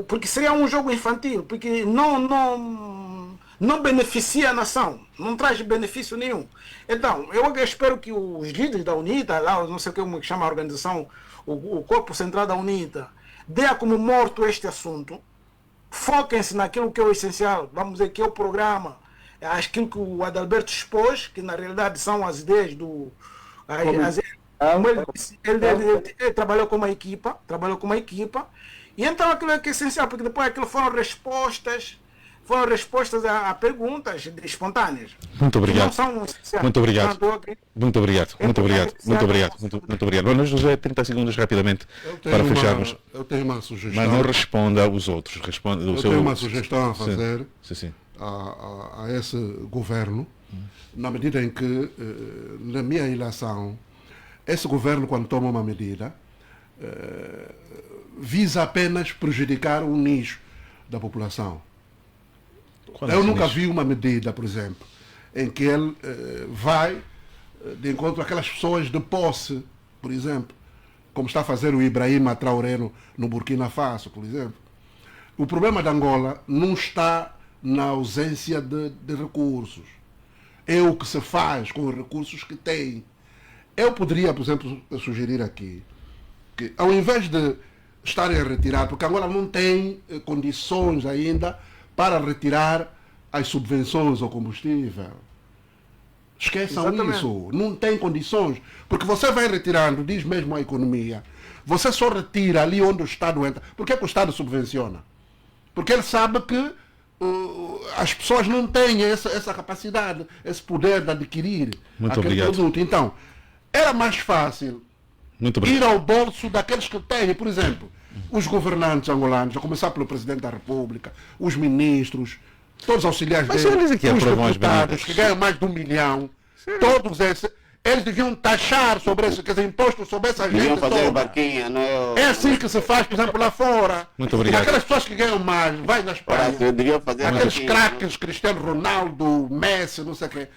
Porque seria um jogo infantil, porque não beneficia a nação, não traz benefício nenhum. Então, eu espero que os líderes da UNITA, lá, não sei como chama a organização, o corpo central da UNITA, dê como morto este assunto, foquem-se naquilo que é o essencial, vamos dizer que é o programa, aquilo que o Adalberto expôs, que na realidade são as ideias do... Ele trabalhou com uma equipa, e então aquilo é que é essencial, porque depois aquilo foram respostas foram respostas a perguntas espontâneas. Muito obrigado. Muito obrigado. Muito obrigado. Muito obrigado. Muito obrigado. Muito obrigado. Dona José, 30 segundos rapidamente para fecharmos. Eu tenho uma sugestão. Mas não responda aos outros. Responda eu tenho uma sugestão a fazer sim. A esse governo, na medida em que, na minha eleição, esse governo, quando toma uma medida, visa apenas prejudicar um nicho da população. Eu nunca vi uma medida, por exemplo, em que ele vai de encontro àquelas pessoas de posse, por exemplo, como está a fazer o Ibrahim Traoré no Burkina Faso, por exemplo. O problema de Angola não está na ausência de recursos. É o que se faz com os recursos que tem. Eu poderia, por exemplo, sugerir aqui que, ao invés de estarem a retirar, porque Angola não tem condições ainda para retirar as subvenções ao combustível. Esqueçam isso. Não tem condições. Porque você vai retirando, diz mesmo a economia, você só retira ali onde o Estado entra. Por que o Estado subvenciona? Porque ele sabe que as pessoas não têm essa capacidade, esse poder de adquirir aquele produto. Então, era mais fácil ir ao bolso daqueles que têm. Por exemplo, os governantes angolanos, a começar pelo Presidente da República, os ministros, todos os auxiliares dele, os deputados que ganham mais de 1 milhão, todos esses, eles deviam taxar sobre esse, quer dizer, imposto sobre essa gente toda. Barquinha, não... É assim que se faz, por exemplo, lá fora. Muito obrigado. Aquelas pessoas que ganham mais, vai na Espanha, aqueles craques, Cristiano Ronaldo, Messi, não sei o quê,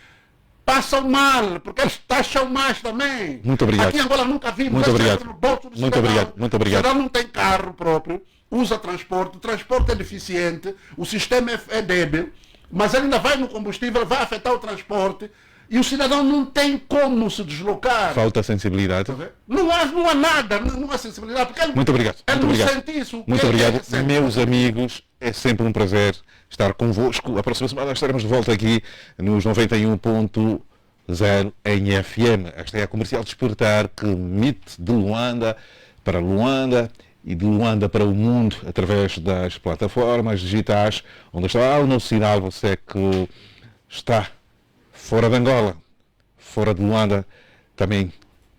passam mal, porque eles taxam mais também. Muito obrigado. Aqui em Angola nunca vimos. Muito obrigado. No bolso do Muito obrigado. Muito obrigado. O cidadão não tem carro próprio, usa transporte, o transporte é deficiente, o sistema é débil, mas ele ainda vai no combustível, vai afetar o transporte e o cidadão não tem como se deslocar. Falta sensibilidade. Não há nada, não há sensibilidade. Porque ele, muito obrigado. Ele muito não obrigado. sente isso. Muito obrigado. Meus amigos, é sempre um prazer estar convosco. A próxima semana estaremos de volta aqui nos 91.0 em FM. Esta é a Comercial Despertar, que emite de Luanda para Luanda e de Luanda para o mundo através das plataformas digitais, onde está o nosso sinal. Você que está fora de Angola, fora de Luanda, também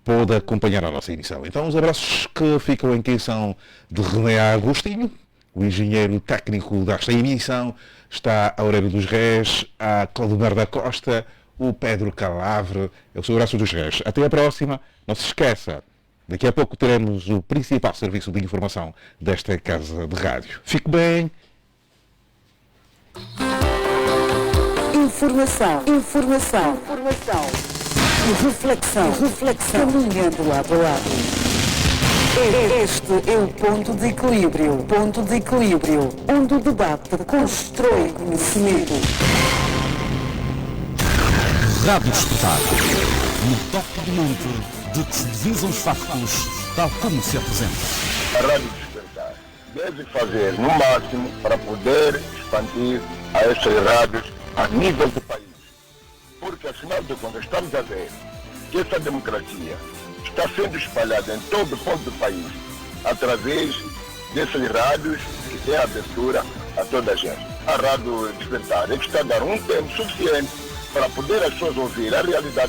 pode acompanhar a nossa emissão. Então os abraços que ficam aqui são de René Agostinho, o engenheiro técnico desta emissão, está Aurélio dos Reis, a Claudio da Costa, o Pedro Calavre, é o seu abraço dos Reis. Até a próxima, não se esqueça, daqui a pouco teremos o principal serviço de informação desta casa de rádio. Fique bem. Informação. Reflexão. Caminhando lado a lado. Este é o Ponto de Equilíbrio. Onde o debate constrói conhecimento. Rádio Despertar. No toque do monte de que se divisam os factos, tal como se apresenta. A Rádio Despertar deve fazer no máximo para poder expandir a estas rádios a nível do país. Porque, afinal de contas, estamos a ver que essa democracia está sendo espalhada em todo o ponto do país através dessas rádios que têm abertura a toda a gente. A Rádio Despertar é que está a dar um tempo suficiente para poder as pessoas ouvir a realidade